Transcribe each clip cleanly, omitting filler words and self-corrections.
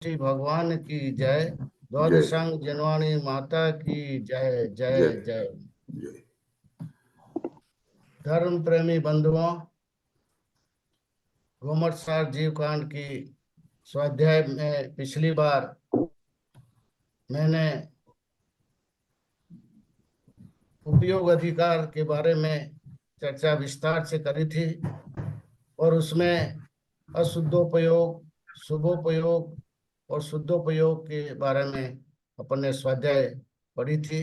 श्री भगवान की जय। जय द्वादशांग जनवाणी माता की जय जय जय जय। जय। धर्म प्रेमी बंधुओं, गोमतसार जीव कांड की स्वाध्याय में पिछली बार मैंने उपयोग अधिकार के बारे में चर्चा विस्तार से करी थी और उसमें अशुद्धोपयोग, शुभोपयोग और शुद्धोपयोग के बारे में अपन ने स्वाध्याय पढ़ी थी।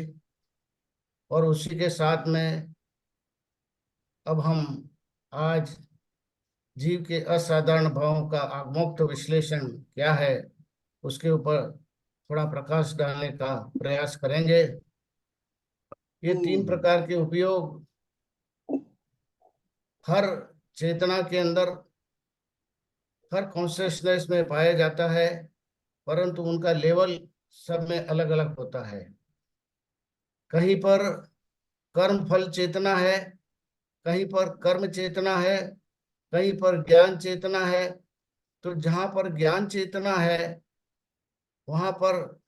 और उसी के साथ में अब हम आज जीव के असाधारण भावों का आगमोक्त विश्लेषण क्या है उसके ऊपर थोड़ा प्रकाश डालने का प्रयास करेंगे। ये तीन प्रकार के उपयोग हर चेतना के अंदर, हर कॉन्शियसनेस में पाया जाता है, परंतु उनका लेवल सब में अलग अलग होता है। कहीं पर कर्म फल चेतना है, कहीं पर कर्म चेतना है, कहीं पर ज्ञान चेतना है। तो जहां पर ज्ञान चेतना है वहां पर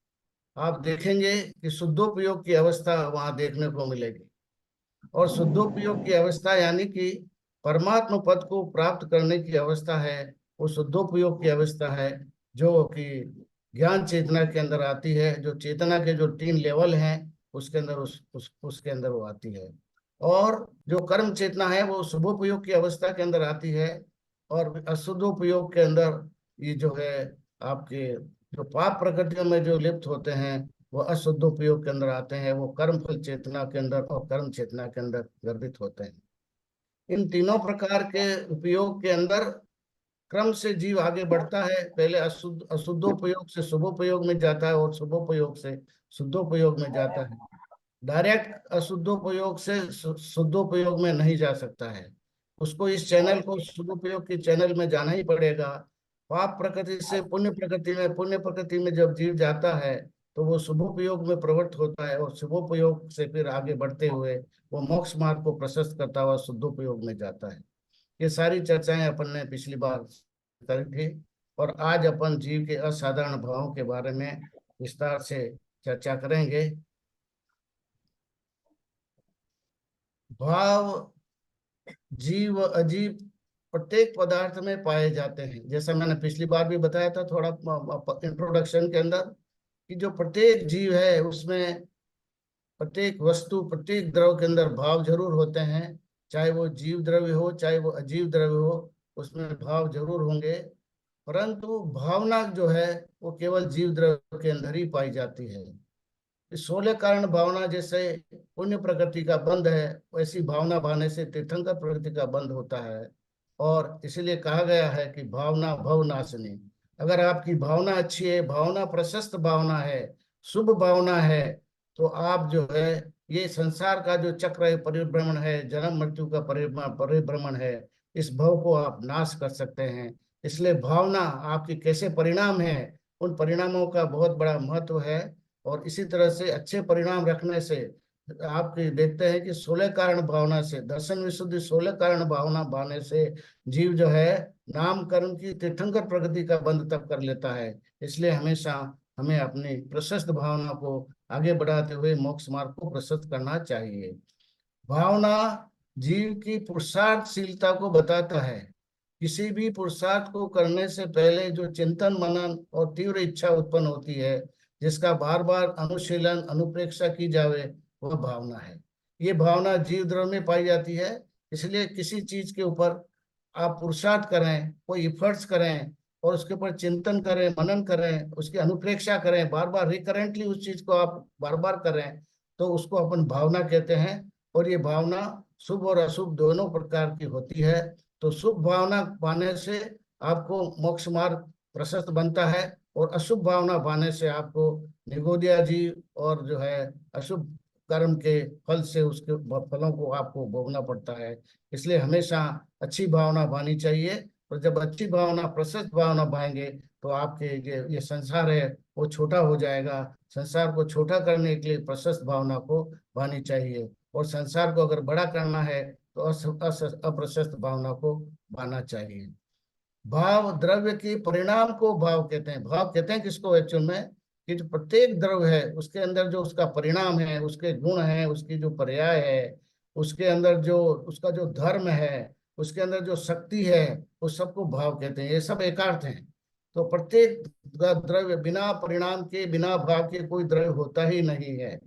आप देखेंगे कि शुद्धोपयोग की अवस्था वहां देखने को मिलेगी। और शुद्धोपयोग की अवस्था यानी कि परमात्म पद को प्राप्त करने की अवस्था है, वो शुद्धोपयोग की अवस्था है जो कि ज्ञान चेतना के अंदर आती है। जो चेतना के जो तीन लेवल हैं उसके अंदर उसके अंदर वो आती है। और जो कर्म चेतना है वो शुभोपयोग की अवस्था के अंदर आती है। और अशुद्धोपयोग के अंदर ये जो है आपके जो पाप प्रकृतियों में जो लिप्त होते हैं वो अशुद्ध उपयोग के अंदर आते हैं, वो कर्म फल चेतना के अंदर और कर्म चेतना के अंदर गर्भित होते हैं। इन तीनों प्रकार के उपयोग के अंदर क्रम से जीव आगे बढ़ता है। पहले अशुद्धोपयोग से शुभोपयोग में जाता है और शुभोपयोग से शुद्धोपयोग में जाता है। डायरेक्ट अशुद्धोपयोग से शुद्धोपयोग में नहीं जा सकता है। उसको इस चैनल को शुद्धोपयोग के चैनल में जाना ही पड़ेगा। पाप प्रकृति से पुण्य प्रकृति में, पुण्य प्रकृति में जब जीव जाता है तो वो शुभोपयोग में प्रवृत्त होता है और शुभोपयोग से फिर आगे बढ़ते हुए वो मोक्ष मार्ग को प्रशस्त करता हुआ शुद्धोपयोग में जाता है। ये सारी चर्चाएं अपन ने पिछली बार करी थी और आज अपन जीव के असाधारण भावों के बारे में विस्तार से चर्चा करेंगे। भाव जीव अजीब प्रत्येक पदार्थ में पाए जाते हैं। जैसा मैंने पिछली बार भी बताया था थोड़ा इंट्रोडक्शन के अंदर कि जो प्रत्येक जीव है उसमें, प्रत्येक वस्तु, प्रत्येक द्रव के अंदर भाव जरूर होते हैं। चाहे वो जीव द्रव्य हो चाहे वो अजीव द्रव्य हो, उसमें भाव जरूर होंगे। परंतु भावना जो है वो केवल जीव द्रव्य के अंदर ही पाई जाती है। इस 16 कारण भावना जैसे पुण्य प्रकृति का बंध है, वैसी भावना भाने से तीर्थंकर प्रकृति का बंध होता है। और इसलिए कहा गया है कि भावना भव नाशनी। अगर आपकी भावना अच्छी है, भावना प्रशस्त भावना है, शुभ भावना है, तो आप जो है ये संसार का जो चक्र है, परिभ्रमण है, जन्म मृत्यु का परिभ्रमण है, इस भव को आप नाश कर सकते हैं। इसलिए भावना आपकी कैसे परिणाम है, उन परिणामों का बहुत बड़ा महत्व है। और इसी तरह से अच्छे परिणाम रखने से आप देखते हैं कि 16 कारण भावना से, दर्शन विशुद्धि 16 कारण भावना भाने से जीव जो है नाम कर्म की तीर्थंकर प्रगति का बंध तक कर लेता है। इसलिए हमेशा हमें अपनी प्रशस्त भावना को आगे बढ़ाते हुए मोक्ष मार्ग को प्रशस्त करना चाहिए। भावना जीव की पुरुषार्थशीलता को बताता है। किसी भी पुरुषार्थ को करने से पहले जो चिंतन मनन और तीव्र इच्छा उत्पन्न होती है, जिसका बार बार अनुशीलन अनुप्रेक्षा की जावे, वह भावना है। ये भावना जीव द्रव्य में पाई जाती है। इसलिए किसी चीज के ऊपर आप पुरुषार्थ करें, कोई इफर्ट्स करें और उसके ऊपर चिंतन करें, मनन करें, उसकी अनुप्रेक्षा करें, बार बार रिकरेंटली उस चीज को आप बार बार करें, तो उसको अपन भावना कहते हैं। और ये भावना शुभ और अशुभ दोनों प्रकार की होती है। तो शुभ भावना पाने से आपको मोक्ष मार्ग प्रशस्त बनता है और अशुभ भावना पाने से आपको निगोदिया जी और जो है अशुभ कर्म के फल से उसके फलों को आपको भोगना पड़ता है। इसलिए हमेशा अच्छी भावना पानी चाहिए। और जब अच्छी भावना, प्रशस्त भावना पाएंगे तो आपके ये संसार है वो छोटा हो जाएगा। संसार को छोटा करने के लिए प्रशस्त भावना को पानी चाहिए और संसार को अगर बड़ा करना है तो अप्रशस्त भावना को पाना चाहिए। भाव द्रव्य के परिणाम को भाव कहते हैं। भाव कहते हैं किसको एक्चुअल में, कि जो प्रत्येक द्रव्य है उसके अंदर जो उसका परिणाम है, उसके गुण है, उसकी जो पर्याय है, उसके अंदर जो उसका जो धर्म है, उसके अंदर जो शक्ति है, उस सबको भाव कहते हैं। ये सब एकार्थ हैं। तो प्रत्येक द्रव्य बिना परिणाम के, बिना भाव के कोई द्रव्य होता ही नहीं है।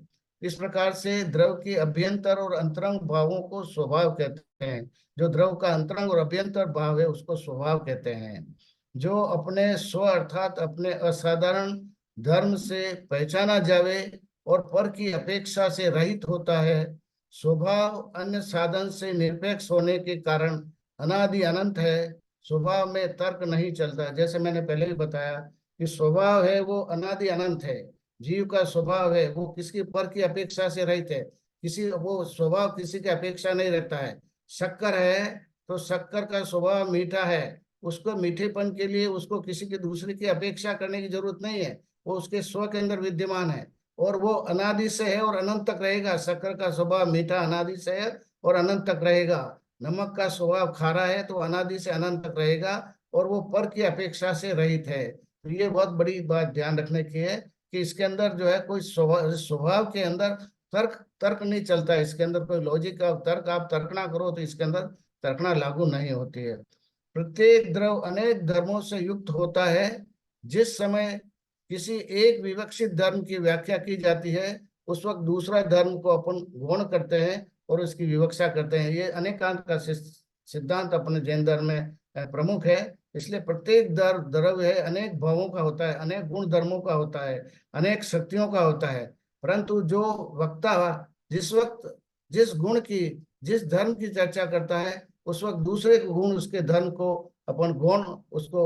इस प्रकार से द्रव के अभ्यंतर और अंतरंग भावों को स्वभाव कहते हैं। जो द्रव का अंतरंग और अभ्यंतर भाव है उसको स्वभाव कहते हैं। जो अपने स्व अर्थात अपने असाधारण धर्म से पहचाना जावे और पर की अपेक्षा से रहित होता है। स्वभाव अन्य साधन से निरपेक्ष होने के कारण अनादि अनंत है। स्वभाव में तर्क नहीं चलता। जैसे मैंने पहले भी बताया कि स्वभाव है वो अनादि अनंत है। जीव का स्वभाव है वो किसकी पर की अपेक्षा से रहित है। किसी वो स्वभाव किसी की अपेक्षा नहीं रहता है। शक्कर है तो शक्कर का स्वभाव मीठा है। उसको मीठेपन के लिए उसको किसी की दूसरे की अपेक्षा करने की जरूरत नहीं है। वो उसके स्व के अंदर विद्यमान है और वो अनादि से है और अनंत तक रहेगा। शक्कर का स्वभाव मीठा अनादि से है और अनंत तक रहेगा। नमक का स्वभाव खारा है तो अनादि से अनंत तक रहेगा और वो पर की अपेक्षा से रहित है। तो ये बहुत बड़ी बात ध्यान रखने की है कि इसके अंदर जो है कोई स्वभाव स्वभाव के अंदर तर्क तर्क नहीं चलता है। इसके अंदर कोई लॉजिक का तर्क आप तर्कना करो तो इसके अंदर तर्कना लागू नहीं होती है। प्रत्येक द्रव अनेक धर्मों से युक्त होता है। जिस समय किसी एक विवक्षित धर्म की व्याख्या की जाती है उस वक्त दूसरा धर्म को अपन गौण करते हैं और उसकी विवक्षा करते हैं। ये अनेकांत का सिद्धांत अपने जैन धर्म में प्रमुख है। इसलिए प्रत्येक द्रव्य है अनेक भावों का होता है, अनेक गुण धर्मों का होता है, अनेक शक्तियों का होता है। परंतु जो वक्ता जिस वक्त जिस गुण की, जिस धर्म की चर्चा करता है उस वक्त दूसरे गुण उसके धर्म को अपन गौण उसको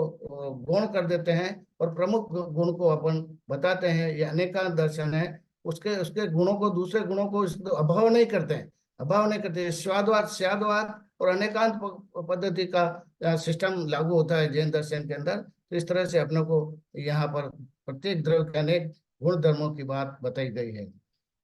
गौण कर देते हैं और प्रमुख गुण को अपन बताते हैं। ये अनेकांत दर्शन है। उसके उसके गुणों को, दूसरे गुणों को अभाव नहीं करते हैं। अभाव नहीं करते। स्वादवाद, स्यादवाद और अनेकांत पद्धति का सिस्टम लागू होता है जैन दर्शन के अंदर। तो इस तरह से अपने को यहाँ पर प्रत्येक द्रव्य के अनेक गुण धर्मों की बात बताई गई है।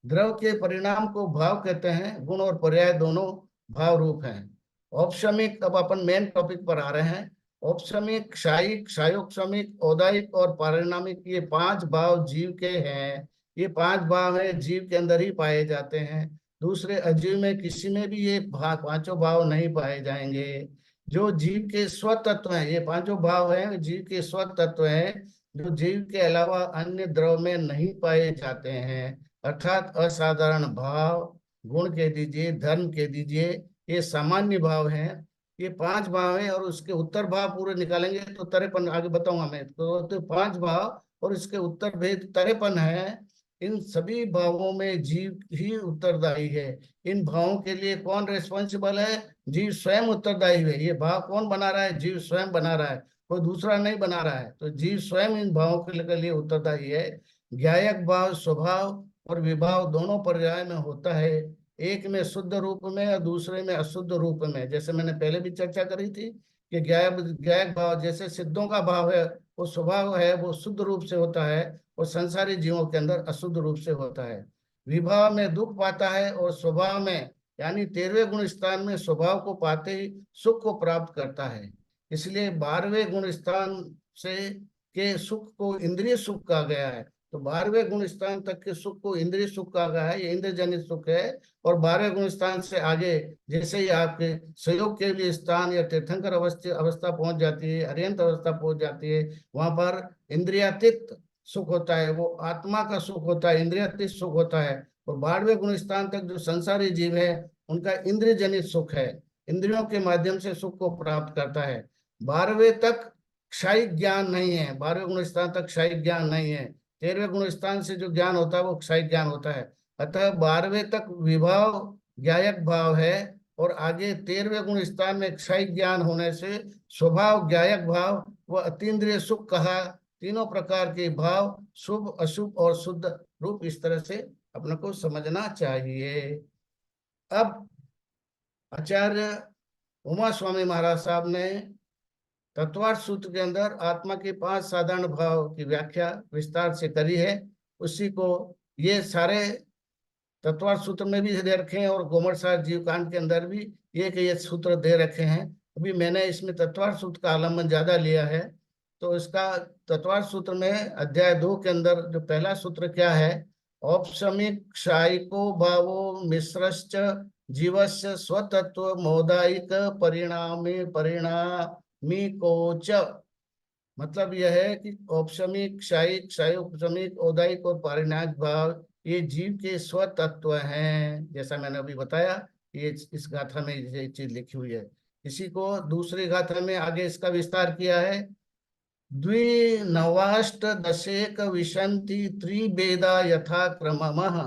द्रव के परिणाम को भाव कहते हैं। गुण और पर्याय दोनों भाव रूप हैं। औपशमिक, अब अपन मेन टॉपिक पर आ रहे हैं। औपशमिक, क्षायिक, क्षायोपशमिक, औदायिक और पारिणामिक, ये पांच भाव जीव के हैं। ये पांच भाव है जीव के अंदर ही पाए जाते हैं। दूसरे अजीव में किसी में भी ये पांचों भाव नहीं पाए जाएंगे। जो जीव के स्वतत्व हैं, ये पांचों भाव हैं जीव के स्वतत्व हैं जो जीव के अलावा अन्य द्रव में नहीं पाए जाते हैं। अर्थात असाधारण भाव, गुण कह दीजिए, धर्म कह दीजिए, ये सामान्य भाव हैं। ये पांच भाव हैं और उसके उत्तर भाव पूरे निकालेंगे तो तरेपन, आगे बताऊंगा मैं। तो पांच भाव और इसके उत्तर भेद तरेपन है। इन सभी भावों में जीव ही उत्तरदायी है। इन भावों के लिए कौन रेस्पॉन्सिबल है? जीव स्वयं उत्तरदायी है। ये भाव कौन बना रहा है? जीव स्वयं बना रहा है, कोई दूसरा नहीं बना रहा है। तो जीव स्वयं इन भावों के लिए उत्तरदायी है। ज्ञायक भाव स्वभाव और विभाव दोनों पर्याय में होता है। एक में शुद्ध रूप में और दूसरे में अशुद्ध रूप में। जैसे मैंने पहले भी चर्चा करी थी कि ज्ञायक भाव जैसे सिद्धों का भाव है, वो स्वभाव है, वो शुद्ध रूप से होता है और संसारी जीवों के अंदर अशुद्ध रूप से होता है। विभाव में दुख पाता है और स्वभाव में, यानी 13वें गुण स्थान में स्वभाव को पाते ही सुख को प्राप्त करता है। इसलिए 12वें गुण स्थान से के सुख को इंद्रिय सुख कहा गया है। तो 12वें गुण स्थान तक के सुख को इंद्रिय सुख कहा गया है। ये इंद्र जनित सुख है। और 12वें गुण स्थान से आगे जैसे ही आपके संयोग के लिए स्थान या तीर्थंकर अवस्था अवस्था पहुंच जाती है, अर्यंत अवस्था पहुंच जाती है, वहां पर इंद्रियातीत सुख होता है। वो आत्मा का सुख होता है, इंद्रियातीत सुख होता है। और 12वें गुण स्थान तक जो संसारी जीव है उनका इंद्रिय जनित सुख है, इंद्रियों के माध्यम से सुख को प्राप्त करता है। 12वें तक क्षयिक ज्ञान नहीं है। 12वें गुण स्थान तक क्षयिक ज्ञान नहीं है। 13वें गुण स्थान से जो ज्ञान होता है वो क्षयिक ज्ञान होता है। अतः 12वें तक विभाव ज्ञायक भाव है और आगे 13वें गुण स्थान में क्षयिक ज्ञान होने से स्वभाव ज्ञायक भाव व अतीन्द्रिय सुख कहा। तीनों प्रकार के भाव शुभ, अशुभ और शुद्ध रूप, इस तरह से अपने को समझना चाहिए। अब आचार्य उमा स्वामी महाराज साहब ने तत्वार्थ सूत्र के अंदर आत्मा के 5 साधारण भाव की व्याख्या विस्तार से करी है। उसी को ये सारे तत्वार्थ सूत्र में भी दे रखे हैं और गोमर सार जीव कांड के अंदर भी ये सूत्र दे रखे हैं। अभी मैंने इसमें तत्वार्थ सूत्र का अवलंबन ज्यादा लिया है। तो इसका तत्वार्थ सूत्र में अध्याय 2 के अंदर जो पहला सूत्र क्या है, औपशमिक क्षायिको भावो मिश्रश्च जीवस्य स्वतत्व मोदायिक परिणामे परिणामी कोच। मतलब यह है कि औपशमिक क्षायिक क्षायोपशमिक औदायिक और पारिणामिक भाव ये जीव के स्वतत्व हैं। जैसा मैंने अभी बताया, ये इस गाथा में ये चीज लिखी हुई है। इसी को दूसरी गाथा में आगे इसका विस्तार किया है। द्विनवाष्ट दशेक विशंति त्रिभेदा यथा क्रममः।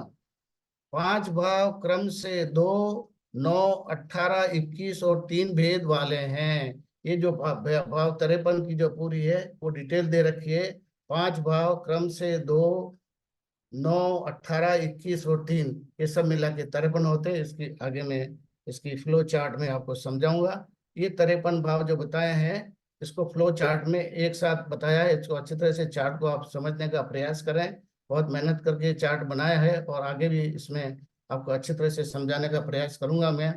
5 भाव क्रम से 2, 9, 18, 21 और 3 भेद वाले हैं। ये जो भाव 53 की जो पूरी है वो डिटेल दे रखी है। 5 भाव क्रम से 2, 9, 18, 21 और 3, ये सब मिला के 53 होते हैं। इसकी आगे में इसकी फ्लो चार्ट में आपको समझाऊंगा। ये 53 भाव जो बताए हैं इसको फ्लो चार्ट में एक साथ बताया है। इसको अच्छी तरह से चार्ट को आप समझने का प्रयास करें। बहुत मेहनत करके चार्ट बनाया है और आगे भी इसमें आपको अच्छी तरह से समझाने का प्रयास करूंगा मैं।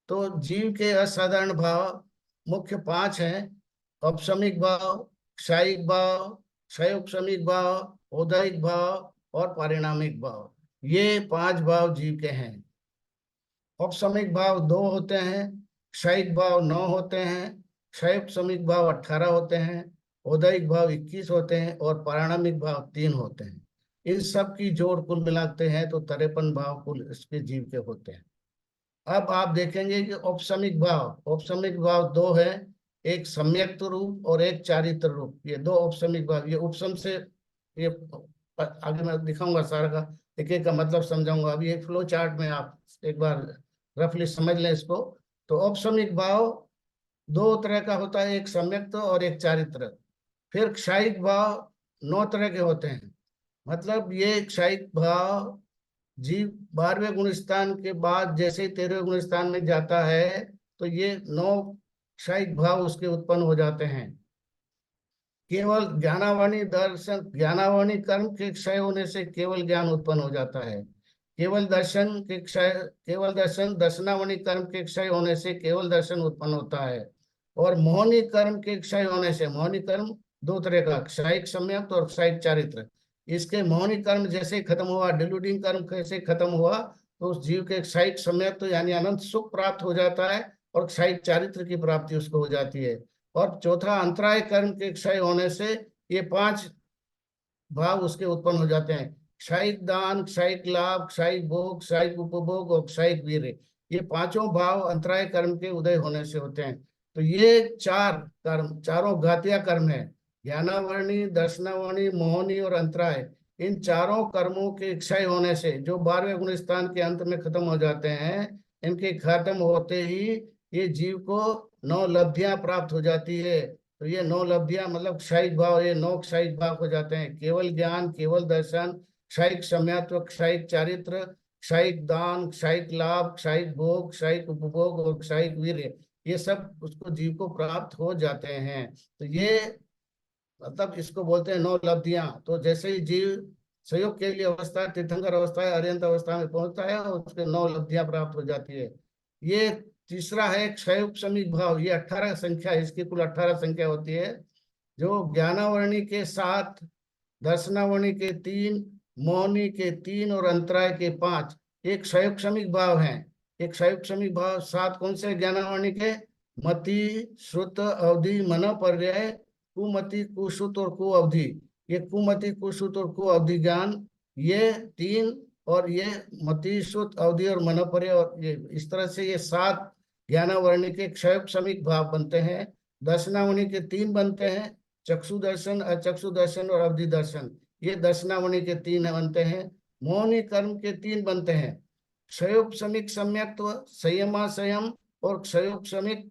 तो जीव के असाधारण भाव मुख्य 5 हैं। औपशमिक भाव, क्षायिक भाव, क्षयोपशमिक भाव, औदैहिक भाव और पारिणामिक भाव। ये 5 भाव जीव के हैं। औपशमिक भाव 2 होते हैं, क्षयिक भाव 9 होते हैं, क्षयोपशमिक भाव 18 होते हैं, औदैहिक भाव 21 होते हैं और पारिणामिक भाव 3 होते हैं। इन सब की जोड़ कुल मिलाते हैं तो 53 भाव कुल इसके जीव के होते हैं। अब आप देखेंगे कि औपशमिक भाव 2 है, एक सम्यक्त रूप और एक चारित्र रूप। ये 2 औपशमिक भाव, ये उपशम से ये आगे मैं दिखाऊंगा सारा का एक एक का मतलब समझाऊंगा। अभी एक फ्लो चार्ट में आप एक बार रफली समझ लें इसको। तो औपशमिक भाव 2 तरह का होता है, एक सम्यक्त और एक चारित्र। फिर क्षायिक भाव 9 तरह के होते हैं। मतलब ये क्षायिक भाव जीव 12वें गुण स्थान के बाद जैसे ही 13वें गुण स्थान में जाता है तो ये 9 क्षायिक भाव उसके उत्पन्न हो जाते हैं। केवल ज्ञानावाणी दर्शन, ज्ञानावाणी कर्म के क्षय होने से केवल ज्ञान उत्पन्न हो जाता है। केवल दर्शन के क्षय, केवल दर्शन दर्शनावणी कर्म के क्षय होने से केवल दर्शन उत्पन्न होता है। और मोहनी कर्म के क्षय होने से, मोहनी कर्म 2 तरह का, क्षयिक सम्यक्त और क्षयिक चारित्र। इसके मोहनी कर्म जैसे खत्म हुआ, डिल्यूडिंग कर्म कैसे खत्म हुआ, तो उस जीव के क्षयिक सम्यक्त यानी अनंत सुख प्राप्त हो जाता है और क्षयिक चारित्र की प्राप्ति उसको हो जाती है। और चौथा, अंतराय कर्म के क्षय होने से ये 5 भाव उसके उत्पन्न हो जाते हैं। क्षयिक दान, क्षयिक लाभ, क्षयिक भोग, क्षयिक उपभोग और क्षयिक वीर्य। ये 5 भाव अंतराय कर्म के उदय होने से होते हैं। तो ये 4 कर्म, चारों घातिया कर्म है, ज्ञानावर्णी, दर्शनावर्णी, मोहनी और अंतराय। इन चारों कर्मों के क्षय होने से जो 12वें गुण स्थान के अंत में खत्म हो जाते हैं, इनके खत्म होते ही ये जीव को 9 लब्धियां प्राप्त हो जाती है। तो ये 9 लब्धियां मतलब क्षयिक भाव, ये 9 क्षयिक भाव हो जाते हैं। केवल ज्ञान, केवल दर्शन, क्षयिक सम्यत्व, क्षयिक चारित्र, क्षयिक दान, क्षयिक लाभ, क्षयिक भोग, क्षयिक उपभोग और क्षयिक वीर्य, ये सब उसको जीव को प्राप्त हो जाते हैं। तो ये मतलब इसको बोलते हैं 9 लब्धियां। तो जैसे ही जीव संयोग के लिए अवस्था, तीर्थंकर अवस्था है, अर्यंत अवस्था में पहुंचता है और उसके 9 लब्धियां प्राप्त हो जाती है। ये तीसरा है क्षयोपशमिक भाव, ये 18 संख्या है, इसकी कुल 18 संख्या होती है। जो ज्ञानावर्णी के 7, दर्शनावर्णी के 3, मोहनी के 3 और अंतराय के 5 एक क्षयोपशमिक भाव है। एक क्षयोपशमिक भाव 7 कौन से ज्ञानावर्णी के, मति, श्रुत, अवधि, मन, पर्याय, कुमति, कुश्रुत और कु अवधि। ये कुमति, कुश्रुत और कु अवधि ज्ञान, ये 3, और ये मति, श्रुत, अवधि और मनोपर्य, और ये इस तरह से ये 7 ज्ञानावर्णी के क्षयोपशमिक भाव बनते हैं। दर्शनावर्णी के 3 बनते हैं, चक्षु दर्शन, अचक्षु दर्शन और अवधि दर्शन। ये दर्शनावर्णी के 3 बनते हैं। मौनी कर्म के 3 बनते हैं, क्षयोपशमिक सम्यक्त्व, संयमा संयम और क्षयोपशमिक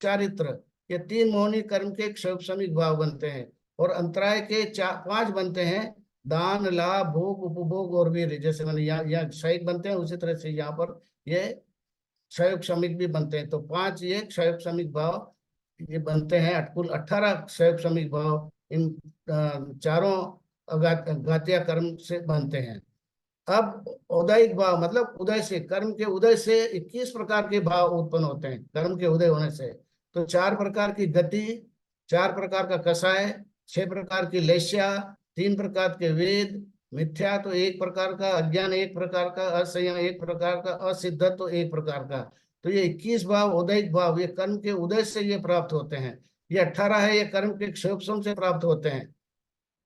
चारित्र। ये 3 मौनी कर्म के क्षयोपशमिक भाव बनते हैं। और अंतराय के 5 बनते हैं, दान, लाभ, भोग, उपभोग और वीर्य। जैसे मैंने यहाँ क्षयिक बनते हैं उसी तरह से यहाँ पर ये क्षयोपशमिक भी बनते हैं। तो 5 ये क्षयोपशमिक भाव ये बनते हैं। कुल 18 क्षयोपशमिक भाव इन चारों घातिया कर्म से बनते हैं। अब उदयिक भाव मतलब उदय से, कर्म के उदय से 21 प्रकार के भाव उत्पन्न होते हैं, कर्म के उदय होने से। तो 4 प्रकार की गति, 4 प्रकार का कषाय, 6 प्रकार की लेस्या, 3 प्रकार के वेद, मिथ्या तो 1 प्रकार का, अज्ञान 1 प्रकार का, असंयम 1 प्रकार का, असिद्ध तो 1 प्रकार का। तो ये 21 भाव उदयिक भाव, ये कर्म के उदय से ये प्राप्त होते हैं। ये 18 है, ये कर्म के क्षयोपशम से प्राप्त होते हैं।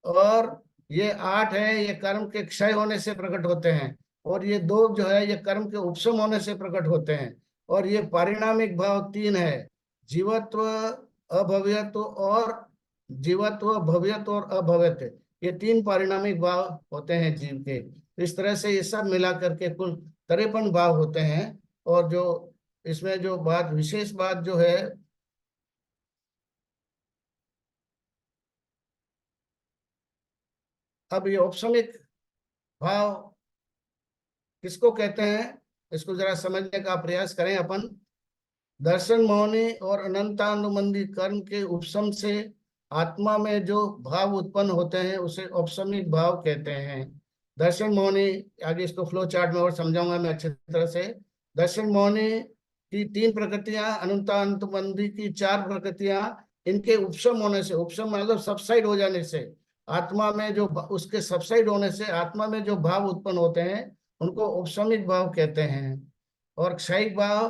और ये 8 है, ये कर्म के क्षय होने से प्रकट होते हैं। और ये 2 जो है, ये कर्म के उपशम होने से प्रकट होते हैं। और ये पारिणामिक भाव 3 है, जीवत्व, अभव्यत्व और जीवत्व, भव्यत्व और अभव्यत्व। ये 3 पारिणामिक भाव होते हैं जीव के। तो इस तरह से ये सब मिला करके कुल 53 भाव होते हैं। और जो इसमें जो बात, विशेष बात जो है, अब ये औपसमिक भाव किसको कहते हैं, इसको जरा समझने का प्रयास करें अपन। दर्शन मोहनी और अनंतानुबंधी कर्म के उपशम से आत्मा में जो भाव उत्पन्न होते हैं उसे औपसमिक भाव कहते हैं। दर्शन मोहनी, आगे इसको फ्लो चार्ट में और समझाऊंगा मैं अच्छी तरह से। दर्शन मोहनी की 3 प्रकृतियां, अनंतानुबंधी की 4 प्रकृतियां, इनके उपशम होने से, उपशम मतलब सबसाइड हो जाने से, आत्मा में जो उसके सबसाइड होने से आत्मा में जो भाव उत्पन्न होते हैं उनको उपशमिक भाव कहते हैं। और क्षयिक भाव,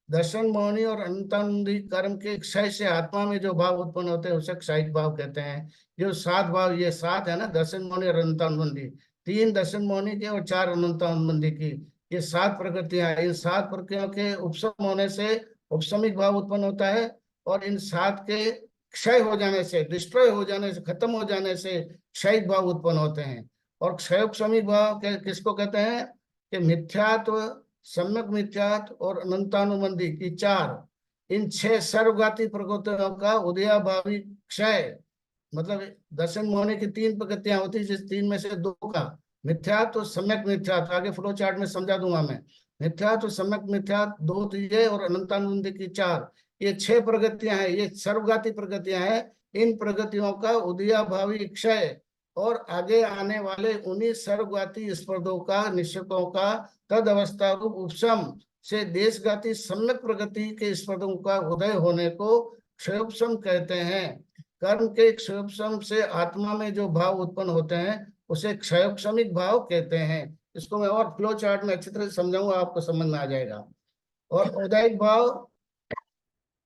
दर्शन मोहनी और अंतर्मुखी कर्म के क्षय से आत्मा में जो भाव उत्पन्न होते हैं उसे क्षयिक भाव कहते हैं। जो 7 भाव, ये 7 है ना, दर्शन मोहनी और अंतर्मुखी, 3 दर्शन मोहनी के और 4 अंतर्मुखी की, ये 7 प्रकृतियां हैं। इन 7 प्रकृतियों के उपशम होने से उपशमिक भाव उत्पन्न होता है। और इन 7 के क्षय हो जाने से, डिस्ट्रॉय हो जाने से, खत्म हो जाने से क्षयिक भाव उत्पन्न होते हैं। और क्षयोपशमिक भाव किसको कहते हैं, कि मिथ्यात्व, सम्यक मिथ्यात्व और अनंतानुबंधी की 4, इन 6 सर्वघाती प्रकृतियों का उदयाभावी क्षय, मतलब दर्शन मोहनी की 3 प्रकृतियां होती है, जिस 3 में से 2 का मिथ्यात्व, सम्यक मिथ्यात्व, आगे फ्लो चार्ट में समझा दूंगा मैं। मिथ्यात्व, सम्यक मिथ्यात्व 2 तो ये, और अनंतानुबंधी की 4, ये 6 प्रगतियां हैं, ये सर्वघाती प्रगतियां हैं। इन प्रगतियों का उदयाभावी क्षय और आगे आने वाले उन्हीं सर्वघाती स्पर्धों का, निश्चकों का तद अवस्था रूप उपशम से देशघाती सम्यक प्रगति के स्पर्धों का उदय होने को क्षयोपशम कहते हैं। कर्म के क्षयोपशम से आत्मा में जो भाव उत्पन्न होते हैं उसे क्षयोपशमिक भाव कहते हैं। इसको मैं और फ्लो चार्ट में अच्छी तरह से समझाऊंगा, आपको समझ में आ जाएगा। और उदयिक भाव,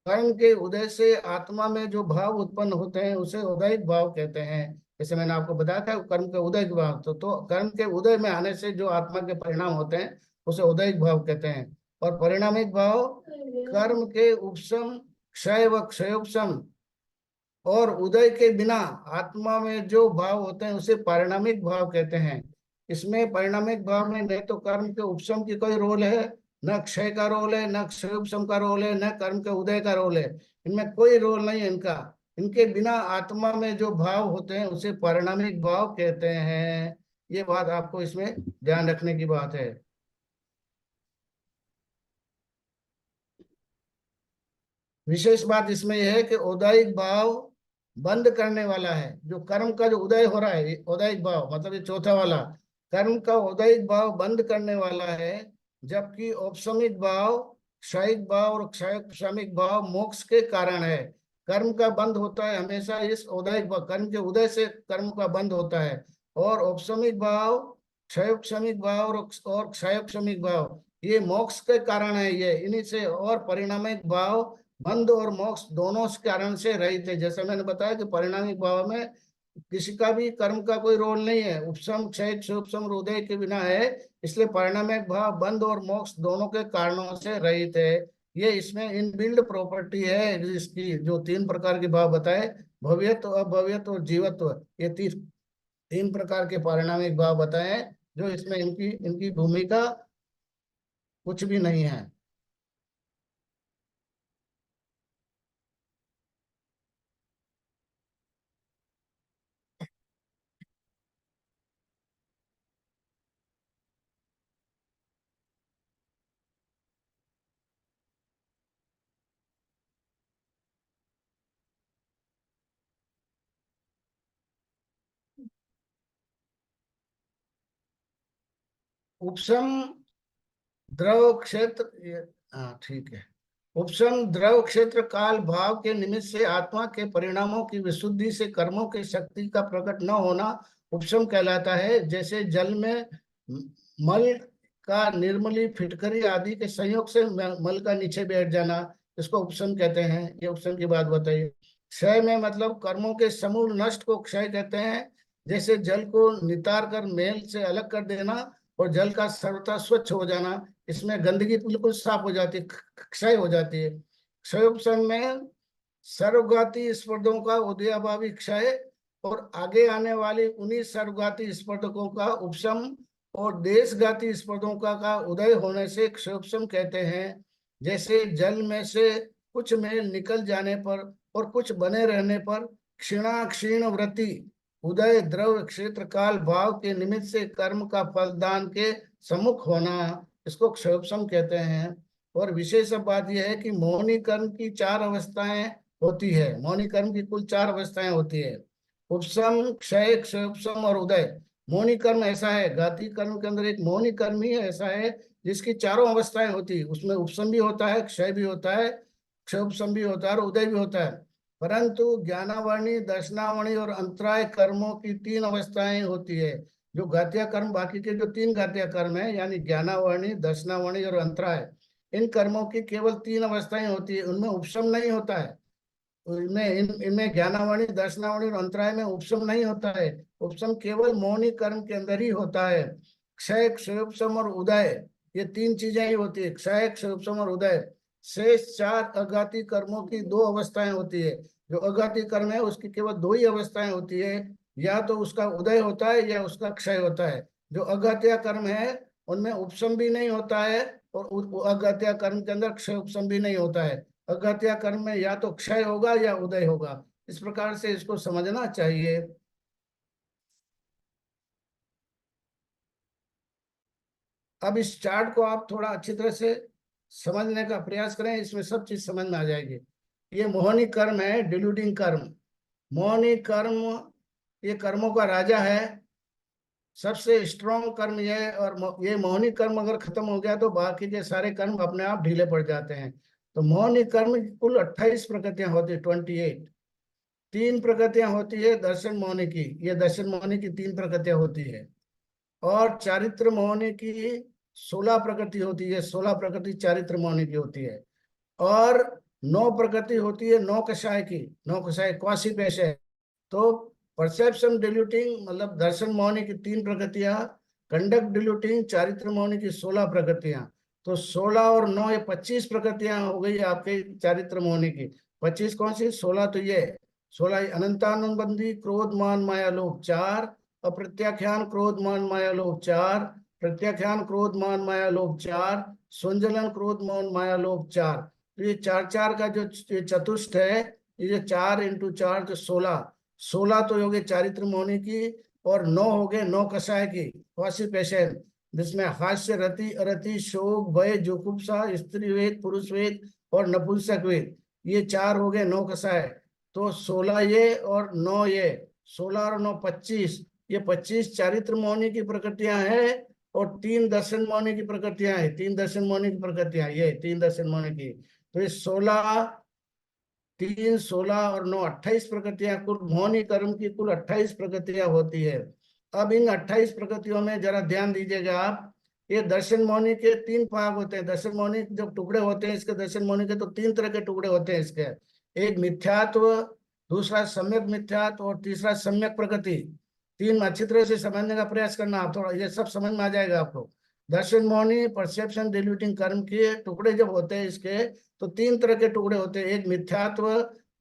कर्म के उदय से आत्मा में जो भाव उत्पन्न होते हैं उसे उदयिक भाव कहते हैं। जैसे मैंने आपको बताया था कर्म के उदय के भाव, तो कर्म के उदय में आने से जो आत्मा के परिणाम होते हैं उसे उदयिक भाव कहते हैं। और परिणामिक भाव, कर्म के उपशम, क्षय व क्षयोपशम और उदय के बिना आत्मा में जो भाव होते हैं उसे पारिणामिक भाव कहते हैं। इसमें परिणामिक भाव में न तो कर्म के उपशम की कोई रोल है, न क्षय का रोल है, न क्षय उपशम का रोल है, न कर्म के उदय का रोल है। इनमें कोई रोल नहीं है इनका। इनके बिना आत्मा में जो भाव होते हैं उसे पारिणामिक भाव कहते हैं। ये बात आपको इसमें ध्यान रखने की बात है। विशेष बात इसमें यह है कि उदयिक भाव बंद करने वाला है। जो कर्म का जो उदय हो रहा है, ये उदयिक भाव मतलब ये चौथा वाला, कर्म का उदयिक भाव बंद करने वाला है। जबकि औपसमिक भाव, क्षयिक भाव और क्षयिक भाव मोक्ष के कारण है। कर्म का बंद होता है हमेशा इस उदयिक भाव, कर्म के उदय से कर्म का बंद होता है। और औपसमिक भाव, क्षयोपशमिक भाव और क्षयोपशमिक भाव ये मोक्ष के कारण है। ये इन्हीं से, और परिणामिक भाव बंध और मोक्ष दोनों कारण से रहित है। जैसे मैंने बताया कि परिणामिक भाव में किसी का भी कर्म का कोई रोल नहीं है, उपशम, क्षय, उपशम, उदय के बिना है। इसलिए परिणामिक भाव बंध और मोक्ष दोनों के कारणों से रहित है। ये इसमें इनबिल्ड प्रॉपर्टी है इसकी, जो 3 प्रकार के भाव बताए, भव्यत्व, अभव्यत्व और जीवत्व, ये 3 प्रकार के पारिणामिक भाव बताए हैं, जो इसमें इनकी इनकी भूमिका कुछ भी नहीं है। उपशम, द्रव क्षेत्र, हाँ ठीक है। उपशम द्रव क्षेत्र काल भाव के निमित्त से आत्मा के परिणामों की विशुद्धि से कर्मों की शक्ति का प्रकट न होना उपशम कहलाता है। जैसे जल में मल का निर्मली फिटकरी आदि के संयोग से मल का नीचे बैठ जाना, इसको उपशम कहते हैं। ये उपशम की बात बताइए। क्षय में मतलब कर्मों के समूल नष्ट को क्षय कहते हैं। जैसे जल को नितार कर मेल से अलग कर देना और जल का सर्वथा स्वच्छ हो जाना, इसमें गंदगी बिल्कुल साफ हो जाती है, क्षय हो जाती है। क्षय उपशम में सर्वघाती स्पर्धों का उदयाभावी क्षय और आगे आने वाली उन्हीं सर्वघाती स्पर्धकों का उपशम और देशघाती स्पर्धों का उदय होने से क्षयोपशम कहते हैं। जैसे जल में से कुछ मेल निकल जाने पर और कुछ बने रहने पर क्षीणा क्षीण वृत्ति उदय द्रव क्षेत्र काल भाव के निमित्त से कर्म का फलदान के सम्मुख होना, इसको क्षयोपशम कहते हैं। और विशेष बात यह है कि मोहनी कर्म की 4 अवस्थाएं होती है। मौनी कर्म की कुल 4 अवस्थाएं होती है। उपशम, क्षय, क्षयोपशम और उदय। मौनी कर्म ऐसा है, घाती कर्म के अंदर एक मौनी कर्म ही ऐसा है जिसकी चारों अवस्थाएं होती है। उसमें उपशम भी होता है, क्षय भी होता है, क्षयोपशम भी होता है और उदय भी होता है। परंतु ज्ञानावरणी, दर्शनावरणी और अंतराय कर्मों की 3 अवस्थाएं होती है। जो घातिया कर्म, बाकी के जो 3 घातिया कर्म है यानी ज्ञानावरणी, दर्शनावरणी और अंतराय, इन कर्मों की केवल 3 अवस्थाएं होती है, उनमें उपशम नहीं होता है। इनमें ज्ञानावरणी, दर्शनावरणी और अंतराय में उपशम नहीं होता है। उपशम केवल मौनी कर्म के अंदर ही होता है। क्षय, क्षयोपशम और उदय, ये 3 चीजें ही होती है, क्षय, क्षयोपशम और उदय। शेष 4 अघाती कर्मों की 2 अवस्थाएं होती है। जो अघाती कर्म है उसकी केवल 2 ही अवस्थाएं होती है, या तो उसका उदय होता है या उसका क्षय होता है। जो अघात्य कर्म है उनमें उपशम भी नहीं होता है और अघात्य कर्म के अंदर क्षय उपशम भी नहीं होता है। अगत्या कर्म में या तो क्षय होगा या उदय होगा। इस प्रकार से इसको समझना चाहिए। अब इस चार्ट को आप थोड़ा अच्छी तरह से समझने का प्रयास करें, इसमें सब चीज समझ में आ जाएगी। ये मोहनी कर्म है, डिल्यूटिंग कर्म। मोहनी कर्म ये कर्मों का राजा है, सबसे स्ट्रॉन्ग कर्म ये है। और ये मोहनी कर्म अगर खत्म हो गया तो बाकी के सारे कर्म अपने आप ढीले पड़ जाते हैं। तो मोहनी कर्म की कुल 28 प्रकृतियां होती है, 28। 3 प्रकृतियां होती है दर्शन मोहनी की, ये दर्शन मोहनी की 3 प्रकृतियां होती है। और चारित्र मोहनी की 16 प्रकृति होती है, 16 प्रकृति चारित्र मोहनी की होती है। और 9 प्रकृति होती है नौ कषाय की, नौ कषाय क्वासी पेशे। तो परसेप्शन डिल्यूटिंग मतलब दर्शन मोहनी की 3 प्रकृतियां, कंडक्ट डिल्यूटिंग चारित्र मोहनी की 16 प्रकृतियां। तो 16 और 9 ये 25 प्रकृतियां हो गई आपके चारित्र मोहनी की। 25 कौन सी? 16 तो ये 16 अनंतानुबंधी क्रोध मान माया लोभ 4, अप्रत्याख्यान क्रोध मान माया लोभ 4, प्रत्याख्यान क्रोध मान माया लोभ 4, स्वंजलन क्रोध मान माया लोभ 4। तो ये 4 4 का जो चतुष्ट है, ये 4 इंटू 4 तो 16। 16 तो हो गए चारित्र मोहनी की और 9 हो गए नौ कषाय की, वासी पेशन, जिसमें हास्य, रति, अरति, शोक, भय, जुगुप्सा, स्त्री वेद, पुरुष वेद और नपुंसक वेद, ये 4 हो गए नौ कषाय। तो 16 ये और 9 ये, 16 और 9 25, ये 25 चारित्र मोहनी की प्रकृतियां हैं और 3 दर्शन मोहनी की प्रकृतियां हैं। 3 दर्शन मोहनी की प्रकृतियां, ये 3 दर्शन मोहनी की। तो ये 16, 3, 16 और 9 28 प्रकृतियां, कुल मोहनी कर्म की कुल 28 प्रकृतियां होती है। अब इन 28 प्रकृतियों में जरा ध्यान दीजिएगा आप। ये दर्शन मोहनी के 3 भाग होते हैं। दर्शन मोहनी जब टुकड़े होते हैं इसके, दर्शन मोहनी के तो 3 तरह के टुकड़े होते हैं इसके। एक मिथ्यात्व, दूसरा सम्यक मिथ्यात्व और तीसरा सम्यक प्रकृति। 3 अच्छी तरह से समझने का प्रयास करना, आप थोड़ा ये सब समझ में आ जाएगा आपको। दर्शन मोहनी परसेप्शन डिल्यूटिंग कर्म के टुकड़े जब होते हैं इसके, तो 3 तरह के टुकड़े होते हैं। एक मिथ्यात्व,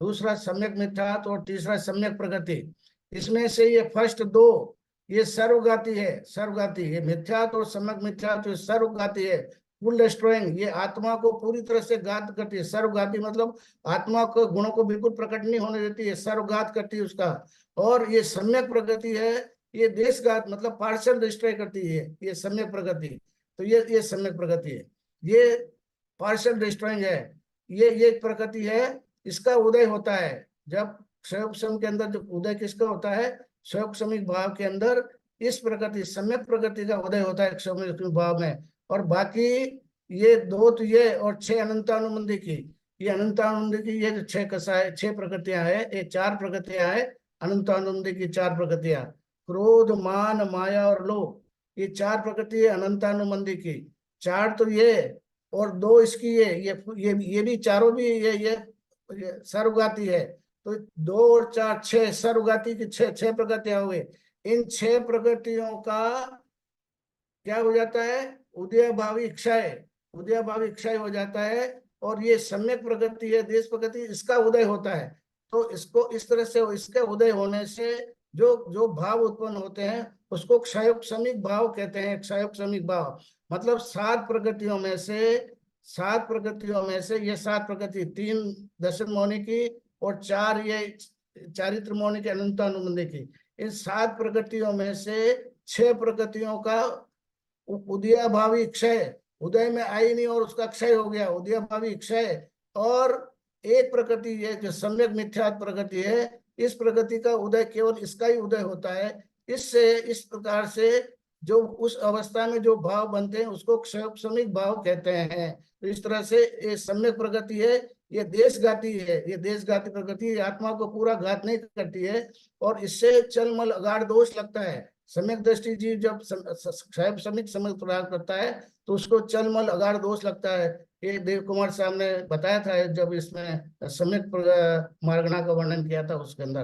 दूसरा सम्यक मिथ्यात्व और तीसरा सम्यक प्रकृति। इसमें से ये फर्स्ट 2 ये सर्वघाती है, सर्वघाती। ये मिथ्यात्व और सम्यक मिथ्यात्व सर्वघाती है, फुल डिस्ट्रॉइंग। ये आत्मा को पूरी तरह से घात करती है। सर्वघाती मतलब आत्मा को गुणों को बिल्कुल प्रकट नहीं होने देती है, सर्वघात करती है उसका। और ये सम्यक प्रकृति है, ये देशघात मतलब पार्शियल डिस्ट्रॉय करती है, ये सम्यक प्रकृति। तो ये सम्यक प्रकृति है, ये पार्शियल डिस्ट्रॉइंग है। ये प्रकृति है, इसका उदय होता है जब क्षयोपशम के अंदर। जो उदय किसका होता है? क्षयोपशमिक भाव के अंदर इस प्रकृति सम्यक प्रकृति का उदय होता है क्षयोपशमिक भाव में। और बाकी ये दो तो ये और छह अनंतानुबंधी की, ये अनंतानुबंधी की ये जो छह कसाय छह प्रकृतियां है, ये चार प्रकृतियां है अनंतानुबंधी की, चार प्रकृतियां क्रोध मान माया और लोभ, ये चार प्रकृति है अनंतानुबंधी की। चार तो ये और दो इसकी ये भी चारों भी ये सर्वगाती है। तो दो और चार छह सर्वगाती की छह छह प्रकृतियां हुए। इन छह प्रकृतियों का क्या हो जाता है, उदय भावी क्षय, उदय भावी क्षय हो जाता है। और ये सम्यक प्रकृति है देश प्रकृति, इसका उदय होता है। तो इसको इस तरह से इसके उदय होने से जो जो भाव उत्पन्न होते हैं उसको क्षयोपशमिक भाव कहते हैं। क्षयोपशमिक भाव मतलब सात प्रकृतियों में से, सात प्रकृतियों में से ये सात प्रकृति, तीन दर्शन मौनि की और चार ये चारित्र मौनि की अनंतानुबंधी की, इन सात प्रकृतियों में से छह प्रकृतियों का उदय भावी क्षय, उदय में आई नहीं और उसका क्षय हो गया, उदय भावी क्षय। और एक प्रकृति ये जो सम्यक मिथ्यात्व प्रकृति है, इस प्रकृति का उदय केवल इसका ही उदय होता है। इससे इस प्रकार से जो उस अवस्था में जो भाव बनते हैं उसको क्षयपशमिक भाव कहते हैं। तो इस तरह से ये सम्यक प्रकृति है, ये देशघाती है, ये देशघाती प्रकृति आत्मा को पूरा घात नहीं करती है और इससे चलमल अगाध दोष लगता है। सम्यक दृष्टि जीव जब क्षयपशमिक समझ प्राप्त करता है तो उसको चलमल अगाध दोष लगता है। ये देव कुमार साहब ने बताया था जब इसमें सम्यक मार्गणा का वर्णन किया था उसके अंदर।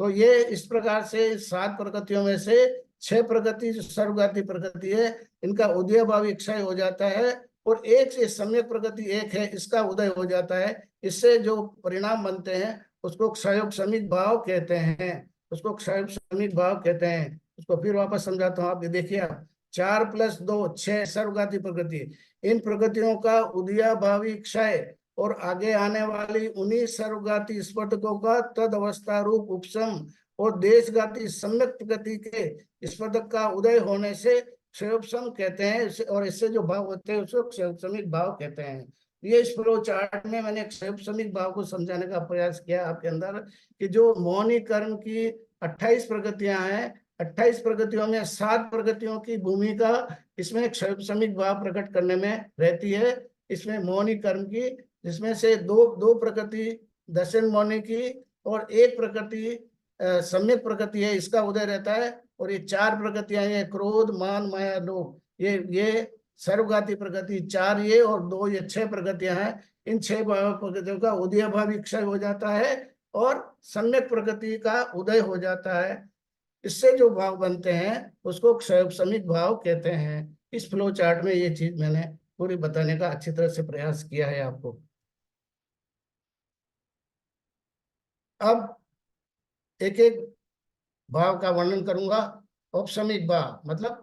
तो ये इस प्रकार से सात प्रकृतियों में से छह प्रकृति जो सर्वघाती प्रकृति है, इनका उदय भावी क्षय हो जाता है और एक से सम्यक प्रकृति एक है, इसका उदय हो जाता है। इससे जो परिणाम बनते हैं उसको क्षयोपशमिक भाव कहते हैं, उसको क्षयोपशमिक भाव कहते हैं। उसको फिर वापस समझाता हूँ, आप देखिए आप, 4+2 6 सर्वघाती प्रकृति, इन प्रकृतियों का उदयाभावी क्षय और आगे आने वाली उन्हीं सर्वघाती स्फटिकों का तद अवस्था रूप उपशम और देशघाती सम्यक प्रकृति के स्फटिक का उदय होने से क्षयोपशम कहते हैं। और इससे जो भाव होते हैं उसको क्षयोपशमिक भाव कहते हैं। ये इस फ्लो चार्ट में मैंने क्षयोपशमिक भाव को समझाने का प्रयास किया आपके अंदर कि जो मौनिक कर्म की 28 प्रकृतियां हैं, 28 प्रकृतियों में 7 प्रकृतियों की भूमिका इसमें क्षयपशमिक भाव प्रकट करने में रहती है। इसमें मौनिक कर्म की, जिसमें से दो दो प्रकृति दर्शन मौनि की और एक प्रकृति सम्यक प्रकृति है, इसका उदय रहता है। और ये चार प्रकृतियां ये क्रोध मान माया लोभ, ये सर्वघाती प्रकृति चार ये और दो ये छह प्रकृतियां हैं। इन छह प्रकृतियों का उदय भावी क्षय हो जाता है और सम्यक प्रकृति का उदय हो जाता है। इससे जो भाव बनते हैं उसको क्षयोपशमिक भाव कहते हैं। इस फ्लो चार्ट में ये चीज मैंने पूरी बताने का अच्छी तरह से प्रयास किया है आपको। अब एक एक भाव का वर्णन करूंगा। औपशमिक भाव मतलब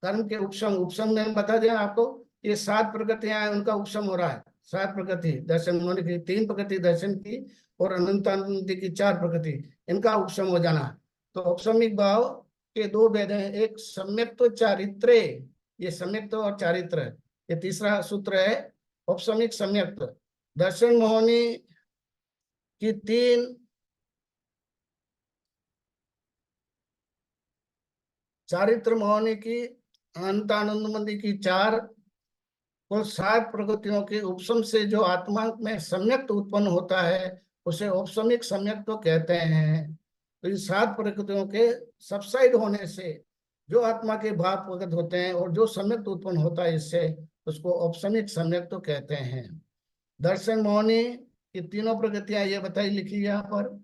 कर्म के उपशम, उपशम मैंने बता दिया आपको, ये सात प्रकृतियां हैं उनका उपशम हो रहा है। सात प्रकृति दर्शन होने की, तीन प्रकृति दर्शन की और अनंतानंद की चार प्रकृति, इनका उपशम हो जाना है। तो औपशमिक भाव के दो भेद हैं, एक सम्यक तो चारित्र्य, ये सम्यक तो और चारित्र, ये तीसरा सूत्र है। औपशमिक सम्यक दर्शन मोहनी की तीन, चारित्र मोहनी की, अनंतानंदमंदी की चार, कुल सात प्रकृतियों के उपशम से जो आत्मा में सम्यक्त उत्पन्न होता है उसे औपशमिक सम्यक्त तो कहते हैं। तो इन सात प्रकृतियों के सबसाइड होने से जो आत्मा के भाव प्रकट होते हैं और जो सम्यक्त उत्पन्न होता है इससे, उसको औपशमिक सम्यक्त तो कहते हैं। दर्शन मोहनी की तीनों प्रकृतियां ये बताई लिखी यहाँ पर,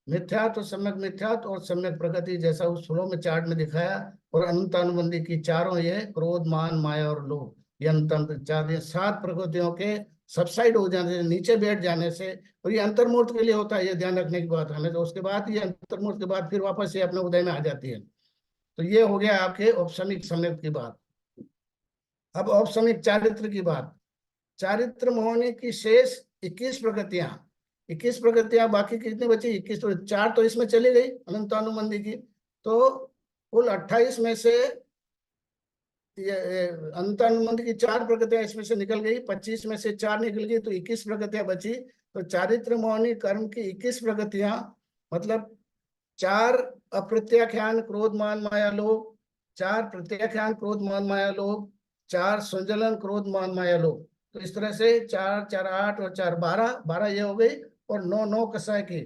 मिथ्यात्व सम्यक मिथ्यात्व और सम्यक प्रकृति, जैसा उस फ्लो में चार्ट में दिखाया। और अनंत अनुबंधी की चारों ये क्रोध मान माया और लोभ, ये अनंत चार, ये सात प्रकृतियों के सबसाइड हो जाने से, नीचे बैठ जाने से। और ये अंतर्मूर्त के लिए होता है, ये ध्यान रखने की बात हमें। तो उसके बाद ये अंतर्मूर्त के बाद फिर वापस ये अपने उदय में आ जाती है। तो ये हो गया आपके औपशमिक सम्यक की बात। अब औपशमिक चारित्र की बात। चारित्र मोहनी की शेष 21 प्रकृतियां, 21 प्रकृतियां, बाकी कितनी बची 21, तो चार तो इसमें चली गई अनंत अनुबंधी की। तो कुल 28 में से ये अनंत अनुबंधी की चार प्रकृतियां इसमें से निकल गई, 25 में से चार निकल गई, तो 21 प्रकृतियां बची। तो चारित्र मोहनी कर्म की 21 प्रकृतियां मतलब चार अप्रत्याख्यान क्रोध मान माया लोभ, चार प्रत्याख्यान क्रोध मान माया लोभ, 4 संजलन क्रोध मान माया लोभ। तो इस तरह से 4 4 8 और 4 12, 12 ये हो गई। और 9 9 कसाय की,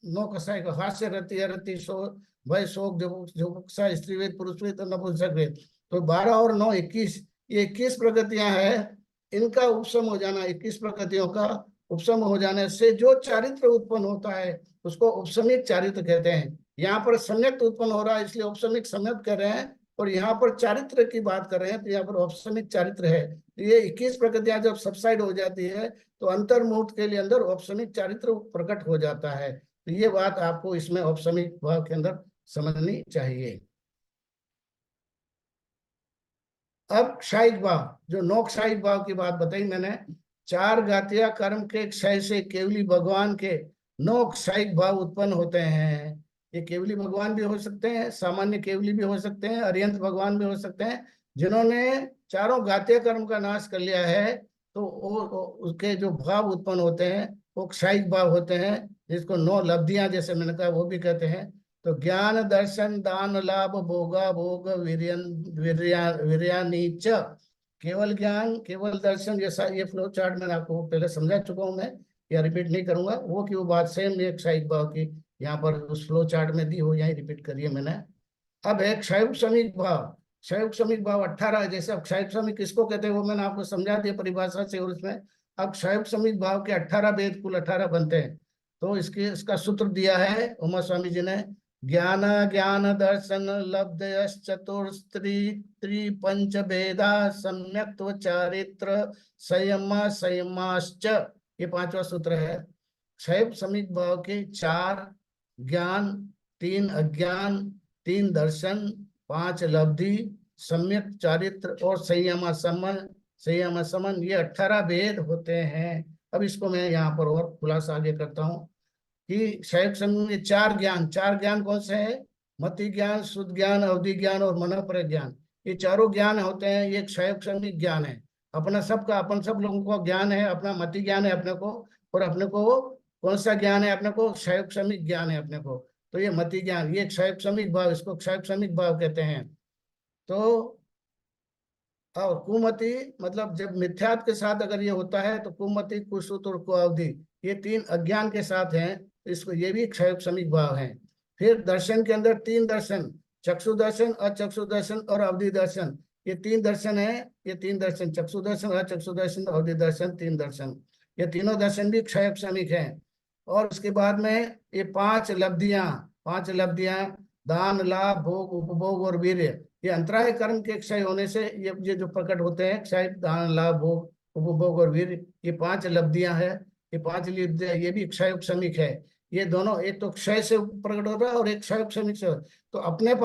9 कसाय का हास्य रति अरति शो भय शोक जुगुप्सा स्त्रीवेद पुरुषवेद और नपुंसक वेद। तो 12 और 9 21, ये 21 प्रगतियां हैं। इनका उपशम हो जाना, 21 प्रगतियों का उपशम हो जाने से जो चारित्र उत्पन्न होता है उसको उपशमिक चारित्र कहते हैं। यहाँ पर सम्यक उत्पन्न हो रहा है इसलिए उपशमिक सम्यक कह रहे हैं, और यहाँ पर चारित्र की बात कर रहे हैं तो यहाँ पर औपसमिक चारित्र है। तो ये 21 प्रकृतियां जब सबसाइड हो जाती है तो अंतर्मुहूर्त के लिए अंदर औपसमिक चारित्र प्रकट हो जाता है। तो ये बात आपको इसमें औपसमिक भाव के अंदर समझनी चाहिए। अब क्षयिक भाव, जो 9 क्षयिक भाव की बात बताई मैंने, 4 घातिया कर्म के क्षय से केवली भगवान के 9 क्षयिक भाव उत्पन्न होते हैं। ये केवली भगवान भी हो सकते हैं, सामान्य केवली भी हो सकते हैं, अरियंत भगवान भी हो सकते हैं। जिन्होंने चारों घातीय कर्म का नाश कर लिया है तो उसके जो भाव उत्पन्न होते हैं वो क्षयिक भाव होते हैं, जिसको 9 लब्धियां जैसे मैंने कहा वो भी कहते हैं। तो ज्ञान दर्शन दान लाभ भोगा भोग वीर्यानीच, केवल ज्ञान केवल दर्शन, जैसा ये फ्लो चार्ट मैंने आपको पहले समझा चुका हूं मैं, या रिपीट नहीं करूंगा। वो की वो बात सेम एक क्षयिक भाव की यहाँ पर उस फ्लो चार्ट में दी हो, यही रिपीट करिए मैंने। अब है क्षय समीक भाव। क्षय समीक भाव 18 है। जैसे अब क्षय समीक किसको कहते हैं वो मैंने आपको समझा दिया परिभाषा से, और उसमें अब क्षय समीक भाव के 18 भेद कुल 18 बनते हैं। तो इसका सूत्र दिया है उमा स्वामी जी ने। ज्ञान ज्ञान दर्शन लब्ध चतुर्स्त्री त्रिपंच भेदा सम्यक्त्व चारित्र संयम संयमाश्च, ये 5वां सूत्र है। क्षय समीक भाव के 4 ज्ञान, 3 अज्ञान, 3 दर्शन, 5 लब्धि, सम्यक चारित्र और संयम समन, ये 18 भेद होते हैं। अब इसको मैं यहाँ पर और खुलासा आगे करता हूँ कि क्षय समूह में 4 ज्ञान, 4 ज्ञान कौन से हैं? मति ज्ञान, शुद्ध ज्ञान, अवधि ज्ञान और मनोपर ज्ञान। ये चारों ज्ञान होते हैं, ये क्षय समीक ज्ञान है। अपना सबका, अपन सब लोगों का ज्ञान है, अपना मति ज्ञान है अपने को, और अपने को कौन सा ज्ञान है? अपने को क्षय समीक ज्ञान है अपने को। तो ये मति ज्ञान, ये क्षय समीक भाव, इसको क्षय समीक भाव कहते हैं। तो और कुमति मतलब जब मिथ्यात्व के साथ अगर ये होता है तो कुमति, कुश्रुत और कुअवधि, ये 3 अज्ञान के साथ हैं, तो इसको ये भी क्षय समीक भाव है। फिर दर्शन के अंदर 3 दर्शन, चक्षु दर्शन, अचक्षु दर्शन और अवधि दर्शन, ये 3 दर्शन है। ये 3 दर्शन, चक्षु दर्शन, अचक्षु दर्शन, अवधि दर्शन, 3 दर्शन, ये तीनों दर्शन भी क्षय समीक हैं। और उसके बाद में ये 5 लब्धियां, 5 लब्धियां दान लाभ भोग उपभोग और वीर्य, ये अंतराय कर्म के क्षय होने से ये जो प्रकट होते हैं, क्षय दान लाभ भोग उपभोग और वीर्य, ये 5 लब्धियां हैं। ये 5 लब्धियां ये भी क्षय उपशमिक है। ये दोनों, एक तो क्षय से प्रकट हो रहा है और एक क्षय उपशमिक से। तो अपने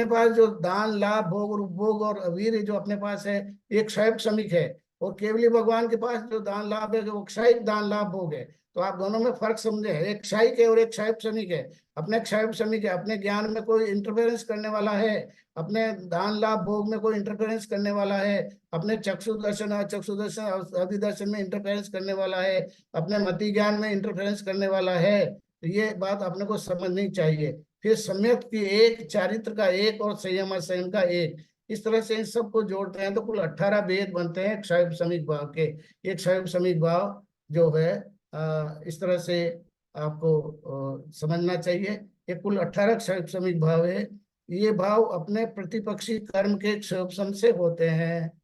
पास जो दान लाभ भोग और उपभोग और वीर्य जो अपने पास है, ये क्षय उपशमिक है। और केवली भगवान के पास जो दान लाभ है वो क्षय दान लाभ भोग है। तो आप दोनों में फर्क समझे, एक क्षयिक है और एक क्षय उपशमिक है। अपने क्षय उपशमिक है, अपने ज्ञान में कोई इंटरफेरेंस करने वाला है, अपने दान लाभ भोग में कोई इंटरफेरेंस करने वाला है, अपने चक्षु दर्शन अचक्षु दर्शन अवधि दर्शन में इंटरफेरेंस करने वाला है, अपने मति ज्ञान में इंटरफेरेंस करने वाला है। तो ये बात अपने को समझनी चाहिए। फिर सम्यक की एक, चारित्र का एक और संयम संयम का एक, इस तरह से इन सबको जोड़ते हैं तो कुल 18 भेद बनते हैं क्षय समीक भाव के। ये क्षय समीक भाव जो है इस तरह से आपको समझना चाहिए। ये कुल 18 क्षय समीक भाव है। ये भाव अपने प्रतिपक्षी कर्म के क्षयोपशम से होते हैं।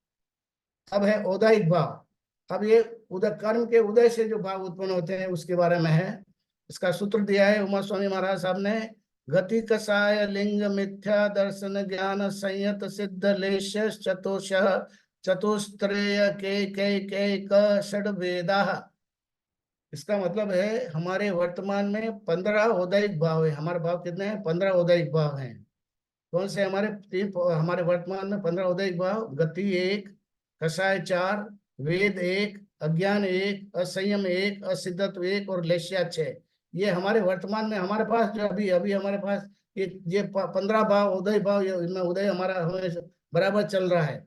अब है औदायिक भाव। अब ये उदय कर्म के उदय से जो भाव उत्पन्न होते हैं उसके बारे में है। इसका सूत्र दिया है उमा स्वामी महाराज साहब ने। गति कसाय लिंग मिथ्या दर्शन ज्ञान संयत सिद्ध लेश चतुष चतुस्त्रेय के षड वेदा। इसका मतलब है हमारे वर्तमान में 15 औदायिक भाव है। हमारे भाव कितने हैं? 15 औदायिक भाव हैं। कौन से? हमारे वर्तमान में 15 औदायिक भाव। गति 1, कषाय 4, वेद 1, अज्ञान 1, असंयम 1, असिद्धत्व 1 और लेश्या 6। ये हमारे वर्तमान में हमारे पास जो अभी अभी हमारे पास ये 15 भाव उदय भाव, इनमें उदय हमारा हमें बराबर चल रहा है।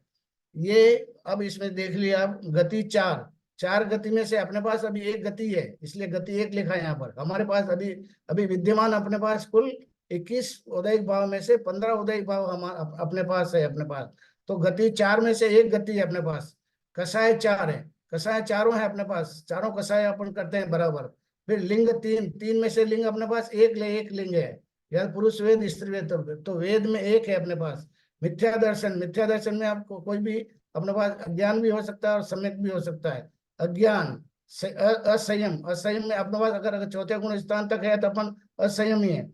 ये अब इसमें देख लिया आप, गति 4, 4 गति में से अपने पास अभी एक गति है, इसलिए गति 1 लिखा है यहाँ पर। हमारे पास अभी अभी विद्यमान अपने पास कुल 21 उदयिक भाव में से 15 उदयिक भाव हमारा अपने पास है। अपने पास तो गति चार में से एक गति है अपने पास, कषाय चार है, कषाय चारों है अपने पास, चारों कषाय अपन करते हैं बराबर। फिर लिंग तीन, तीन में से लिंग अपने पास एक लिंग है, या पुरुष वेद स्त्री वेद, तो वेद में एक है अपने पास। मिथ्या दर्शन, मिथ्या दर्शन में आपको कोई भी अपने पास अज्ञान भी हो सकता है और सम्यक भी हो सकता है। अज्ञान असंयम, असंयम में अपने पास अगर चौथे गुण स्थान तक है तो अपन असंयम ही है।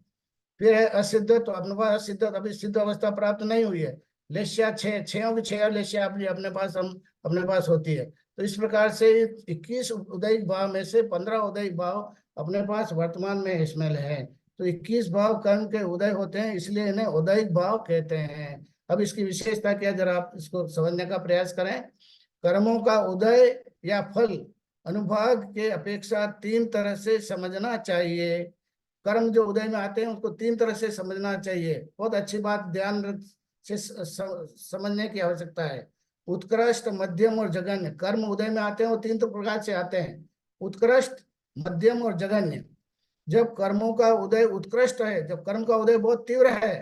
फिर है असिद्ध, तो अपने पास असिद्ध, अभी सिद्ध अवस्था प्राप्त नहीं हुई है। लेस्या छह, छयों की छह लेस्या अपने पास हम अपने पास होती है। तो इस प्रकार से 21 उदयिक भाव में से 15 उदयिक भाव अपने पास वर्तमान में इसमें है। तो 21 भाव कर्म के उदय होते हैं, इसलिए इन्हें उदयिक भाव कहते हैं। अब इसकी विशेषता क्या, जरा आप इसको समझने का प्रयास करें। कर्मों का उदय या फल अनुभाग के अपेक्षा तीन तरह से समझना चाहिए। कर्म जो उदय में आते हैं उसको तीन तरह से समझना चाहिए। बहुत अच्छी बात, ध्यान से समझने की आवश्यकता है। उत्कृष्ट, मध्यम और जघन्य कर्म उदय में आते हैं, वो तीन तो प्रकार से आते हैं, उत्कृष्ट, मध्यम और जघन्य। जब कर्मों का उदय उत्कृष्ट है, जब कर्म का उदय बहुत तीव्र है,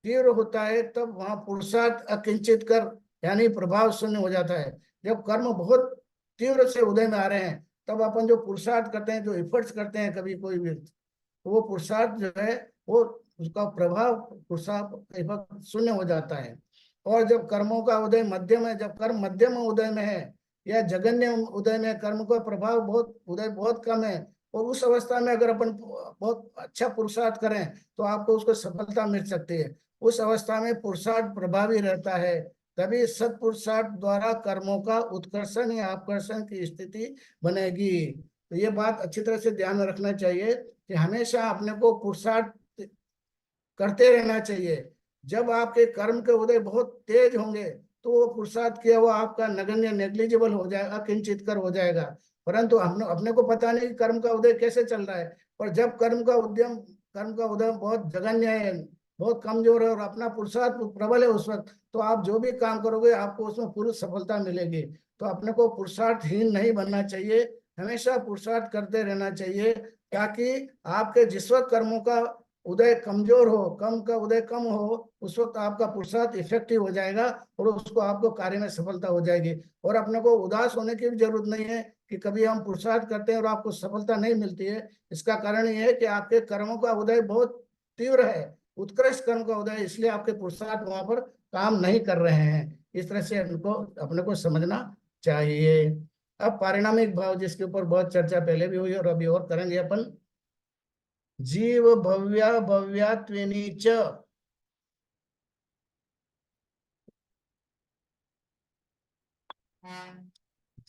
तीव्र होता है, तब वहां पुरुषार्थ अकिंचित कर यानी प्रभाव शून्य हो जाता है। जब कर्म बहुत तीव्र से उदय में आ रहे हैं, तब अपन जो पुरुषार्थ करते हैं, जो एफर्ट्स करते हैं कभी कोई भी, तो वो पुरुषार्थ जो है वो उसका प्रभाव पुरुषार्थ शून्य हो जाता है। और जब कर्मों का उदय मध्यम है, जब कर्म मध्यम उदय में है या जघन्य उदय में, कर्म का प्रभाव बहुत उदय बहुत कम है, और उस अवस्था में अगर अपन बहुत अच्छा पुरुषार्थ करें तो आपको उसको सफलता मिल सकती है। उस अवस्था में पुरुषार्थ प्रभावी रहता है, तभी सत्पुरुषार्थ द्वारा कर्मों का उत्कर्षण या आकर्षण की स्थिति बनेगी। तो ये बात अच्छी तरह से ध्यान में रखना चाहिए कि हमेशा अपने को पुरुषार्थ करते रहना चाहिए। जब आपके कर्म के उदय बहुत तेज होंगे तो वो पुरुषार्थ किया हुआ आपका नगण्य, नेग्लिजिबल हो जाएगा, किंचित कर हो जाएगा। परंतु हम अपने को पता नहीं कि कर्म का उदय कैसे चल रहा है। पर जब कर्म का उदय बहुत जघन्य है, बहुत कमजोर है और अपना पुरुषार्थ प्रबल है उस वक्त, तो आप जो भी काम करोगे आपको उसमें पूरी सफलता मिलेगी। तो अपने को पुरुषार्थहीन नहीं बनना चाहिए, हमेशा पुरुषार्थ करते रहना चाहिए, ताकि आपके जिस वक्त कर्मों का उदय कमजोर हो, कम का उदय कम हो, उस वक्त आपका पुरुषार्थ इफेक्टिव हो जाएगा और उसको आपको कार्य में सफलता हो जाएगी। और अपने को उदास होने की भी जरूरत नहीं है कि कभी हम पुरुषार्थ करते हैं और आपको सफलता नहीं मिलती है। इसका कारण यह है कि आपके कर्मों का उदय बहुत तीव्र है, उत्कृष्ट कर्म का उदय, इसलिए आपके पुरुषार्थ वहां पर काम नहीं कर रहे हैं। इस तरह से अपने को समझना चाहिए। अब पारिणामिक भाव, जिसके ऊपर बहुत चर्चा पहले भी हुई और अभी और करेंगे अपन। जीव भव्या भव्यात्वेनी च,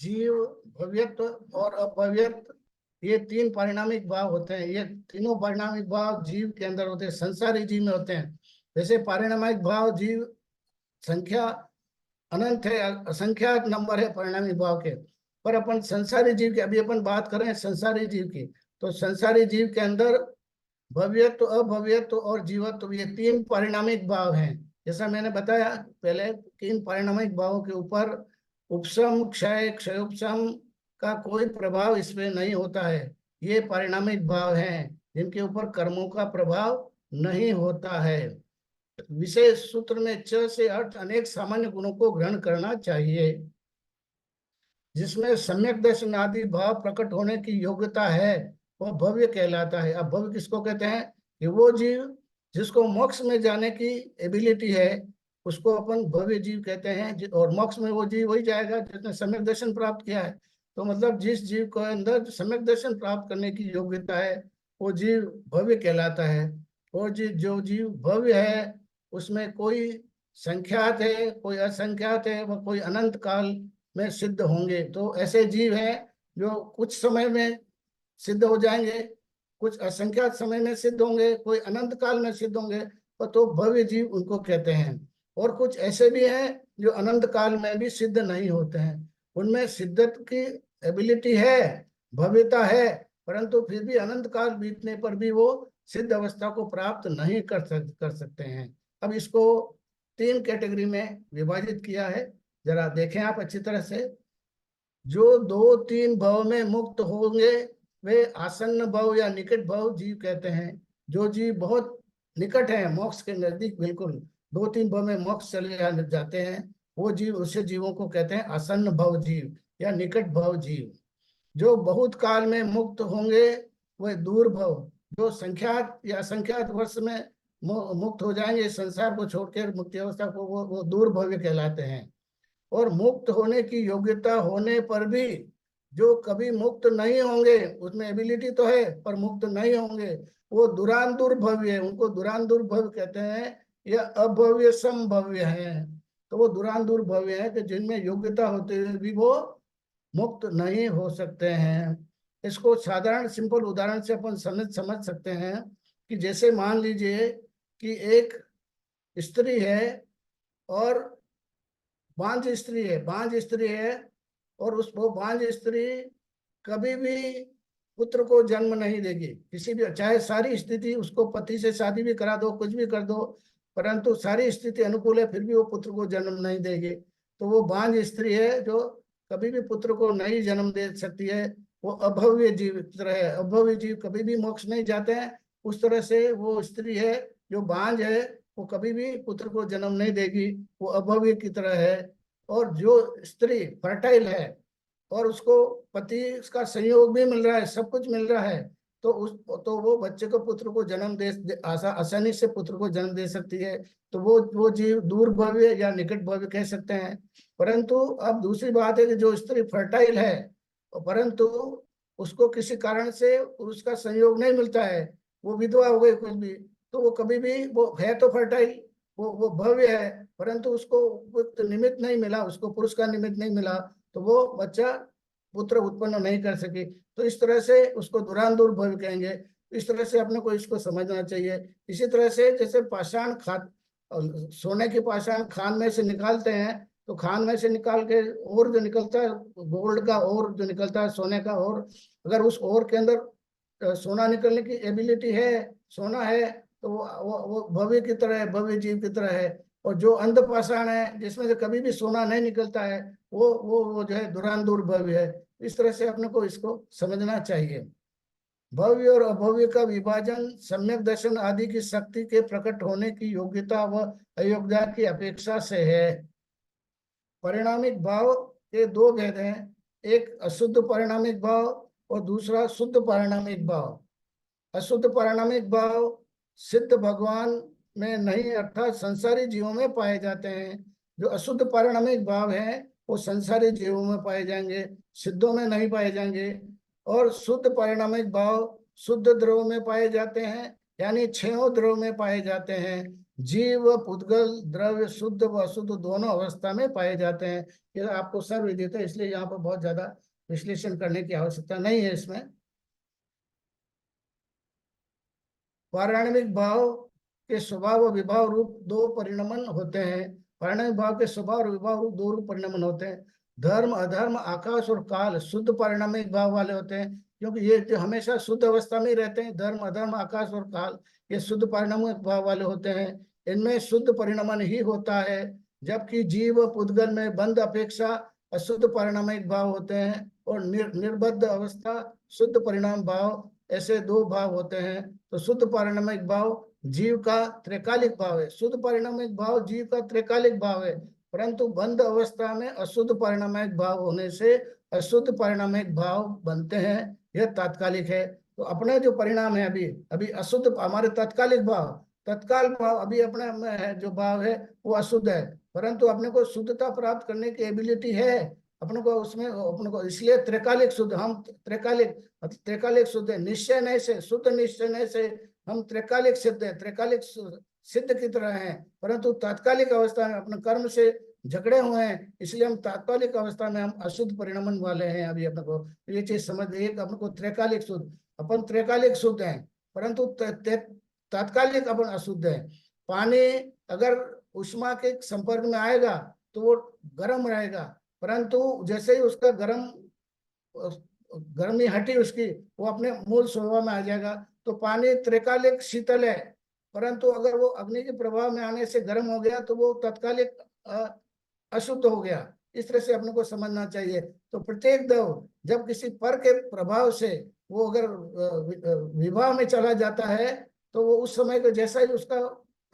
जीव भव्यत्व और अभव्यत्व, ये तीन परिणामिक भाव होते हैं। ये तीनों परिणामिक भाव जीव के अंदर होते हैं, संसारी जीव में होते हैं। जैसे परिणामिक भाव जीव संख्या अनंत है, असंख्यात नंबर है परिणामिक भाव के। पर अपन संसारी जीव की अभी अपन बात करें, संसारी जीव की, तो संसारी जीव के अंदर भव्यत्व, अभव्यत्व और जीवत्व, ये तीन परिणामिक भाव हैं। जैसा मैंने बताया पहले, तीन परिणामिक भावों के ऊपर उपशम, क्षय, क्षयोपशम का कोई प्रभाव इसमें नहीं होता है। ये परिणामिक भाव हैं जिनके ऊपर कर्मों का प्रभाव नहीं होता है। विशेष सूत्र में च से अर्थ अनेक सामान्य गुणों को ग्रहण करना चाहिए। जिसमें सम्यक दर्शन आदि भाव प्रकट होने की योग्यता है, वह भव्य कहलाता है। अब भव्य किसको कहते हैं? कि वो जीव जिसको मोक्ष में जाने की एबिलिटी है, उसको अपन भव्य जीव कहते हैं। और मोक्ष में वो जीव वही जाएगा जिसने सम्यक दर्शन प्राप्त किया है। तो मतलब जिस जीव को अंदर सम्यक दर्शन प्राप्त करने की योग्यता है, वो जीव भव्य कहलाता है। और जो जीव भव्य है उसमें कोई संख्यात है, कोई असंख्यात है, वह कोई अनंत काल में सिद्ध होंगे। तो ऐसे जीव हैं जो कुछ समय में सिद्ध हो जाएंगे, कुछ असंख्यात समय में सिद्ध होंगे, कोई अनंत काल में सिद्ध होंगे, और तो भव्य जीव उनको कहते हैं। और कुछ ऐसे भी हैं जो अनंत काल में भी सिद्ध नहीं होते हैं, उनमें सिद्धत की एबिलिटी है, भव्यता है, परंतु फिर भी अनंत काल बीतने पर भी वो सिद्ध अवस्था को प्राप्त नहीं कर सकते हैं। अब इसको तीन कैटेगरी में विभाजित किया है, जरा देखें आप अच्छी तरह से। जो दो तीन भव में मुक्त होंगे वे आसन्न भव या निकट भव जीव कहते हैं। जो जीव बहुत निकट है, मोक्ष के नजदीक बिल्कुल, 2-3 भव में मोक्ष चले जाते हैं, वो जीव, उसे जीवों को कहते हैं आसन्न भव जीव या निकट भव जीव। जो बहुत काल में मुक्त होंगे वह दूर भव, जो संख्यात या असंख्यात वर्ष में मुक्त हो जाएंगे संसार को छोड़कर मुक्ति अवस्था को, वो दूर भव्य कहलाते हैं। और मुक्त होने की योग्यता होने पर भी जो कभी मुक्त नहीं होंगे, उसमें एबिलिटी तो है पर मुक्त नहीं होंगे, वो दुरान दुर्भव्य है, उनको दुरान दुर्भव्य कहते हैं, या अभव्य संभव्य है। तो वो दुरान दुर्भव्य है कि जिनमें योग्यता होते हुए भी वो मुक्त नहीं हो सकते हैं। इसको साधारण सिंपल उदाहरण से अपन समझ सकते हैं कि जैसे मान लीजिए कि एक स्त्री है और बांझ स्त्री है, और उस वो बांझ स्त्री कभी भी पुत्र को जन्म नहीं देगी, किसी भी, चाहे सारी स्थिति उसको पति से शादी भी करा दो, कुछ भी कर दो, परंतु सारी स्थिति अनुकूल है, फिर भी वो पुत्र को जन्म नहीं देगी। तो वो बांझ स्त्री है जो कभी भी पुत्र को नहीं जन्म दे सकती है, वो अभव्य जीव तरह है। अभव्य जीव कभी भी मोक्ष नहीं जाते हैं, उस तरह से वो स्त्री है जो बांझ है, वो कभी भी पुत्र को जन्म नहीं देगी, वो अभव्य की तरह है। और जो स्त्री फर्टाइल है और उसको पति का संयोग भी मिल रहा है, सब कुछ मिल रहा है, तो वो बच्चे को, पुत्र को जन्म आसानी से पुत्र को जन्म दे सकती है। तो वो जीव दूर भव्य या निकट भव्य कह सकते हैं। परंतु अब दूसरी बात है कि जो स्त्री फर्टाइल है परंतु उसको किसी कारण से उसका संयोग नहीं मिलता है, वो विधवा हो गई कुछ भी, तो वो कभी भी, वो है तो फर्टाइल, वो भव्य है, परंतु उसको निमित्त नहीं मिला, उसको पुरुष का निमित्त नहीं मिला, तो वो बच्चा पुत्र उत्पन्न नहीं कर सके। तो इस तरह से उसको दुरान दुर्भव्य कहेंगे। इस तरह से अपने को इसको समझना चाहिए। इसी तरह से जैसे पाषाण सोने की पाषाण खान में से निकालते हैं, तो खान में से निकाल के और जो निकलता है गोल्ड का, और जो निकलता है सोने का, और अगर उस और के अंदर सोना निकलने की एबिलिटी है, सोना है, तो वो भव्य की तरह है, भव्य जीव की तरह है। और जो अंध पाषाण है जिसमें से कभी भी सोना नहीं निकलता है, वो जो है दुरान दुर्भव्य है। इस तरह से अपने को इसको समझना चाहिए। भव्य और अभव्य का विभाजन सम्यक दर्शन आदि की शक्ति के प्रकट होने की योग्यता व अयोग्यता की अपेक्षा से है। परिणामिक भाव के दो भेद हैं, एक अशुद्ध परिणामिक भाव और दूसरा शुद्ध परिणामिक भाव। अशुद्ध परिणामिक भाव सिद्ध भगवान में नहीं अर्थात संसारी जीवों में पाए जाते हैं। जो अशुद्ध परिणामिक भाव है वो संसारी जीवों में पाए जाएंगे, सिद्धों में नहीं पाए जाएंगे। और शुद्ध परिणामिक भाव शुद्ध द्रव में पाए जाते हैं, यानी 6 द्रव में पाए जाते हैं। जीव, पुद्गल, द्रव्य, शुद्ध व अशुद्ध दोनों अवस्था में पाए जाते हैं। ये आपको सर्वविदित है, इसलिए यहाँ पर बहुत ज्यादा विश्लेषण करने की आवश्यकता नहीं है। इसमें पाराणविक भाव के स्वभाव व विभाव रूप 2 परिणमन होते हैं। पाराणविक भाव के स्वभाव और विभाव रूप 2 रूप परिणमन होते हैं। धर्म, अधर्म, आकाश और काल शुद्ध पारिणामिक भाव वाले होते हैं, क्योंकि ये जो हमेशा शुद्ध अवस्था में रहते हैं। धर्म, अधर्म, आकाश और काल ये शुद्ध पारिणामिक भाव वाले होते हैं। इनमें शुद्ध परिणमन ही होता है, जबकि जीव पुद्गल में बंध अपेक्षा अशुद्ध परिणामिक भाव होते हैं, और निर्बद्ध अवस्था शुद्ध परिणाम भाव, ऐसे 2 भाव होते हैं। तो शुद्ध पारिणामिक भाव जीव का त्रिकालिक भाव है, शुद्ध पारिणामिक भाव जीव का त्रिकालिक भाव है, परंतु बंध अवस्था में अशुद्ध पारिणामिक भाव होने से अशुद्ध पारिणामिक भाव बनते हैं, यह तात्कालिक है। तो अपने जो परिणाम है अभी अभी अशुद्ध, हमारे तात्कालिक भाव, तत्काल भाव अभी अपने में है, जो भाव है वो अशुद्ध है, परंतु अपने को शुद्धता प्राप्त करने की एबिलिटी है अपने को उसमें, अपने को, इसलिए त्रिकालिक शुद्ध, हम त्रिकालिक शुद्ध है। निश्चय नहीं से, शुद्ध निश्चय नहीं से हम त्रिकालिक सिद्ध है, त्रिकालिक सिद्ध की तरह हैं, परंतु तात्कालिक अवस्था में अपने कर्म से झगड़े हुए हैं, इसलिए हम तात्कालिक अवस्था में हम अशुद्ध परिणमन वाले हैं। अभी अपने को ये चीज समझ, एक अपने को त्रिकालिक शुद्ध, अपन त्रिकालिक शुद्ध हैं, परंतु तात्कालिक अपन अशुद्ध है। पानी अगर उष्मा के संपर्क में आएगा तो वो गर्म रहेगा, परंतु जैसे ही उसका गर्मी हटी उसकी, वो अपने मूल स्वभाव में आ जाएगा। तो पानी त्रिकालिक शीतल है, परंतु अगर वो अग्नि के प्रभाव में आने से गर्म हो गया तो वो तत्कालिक अशुद्ध हो गया। इस तरह से अपने को समझना चाहिए। तो प्रत्येक द्रव जब किसी पर के प्रभाव से वो अगर विभाव में चला जाता है, तो वो उस समय को जैसा ही उसका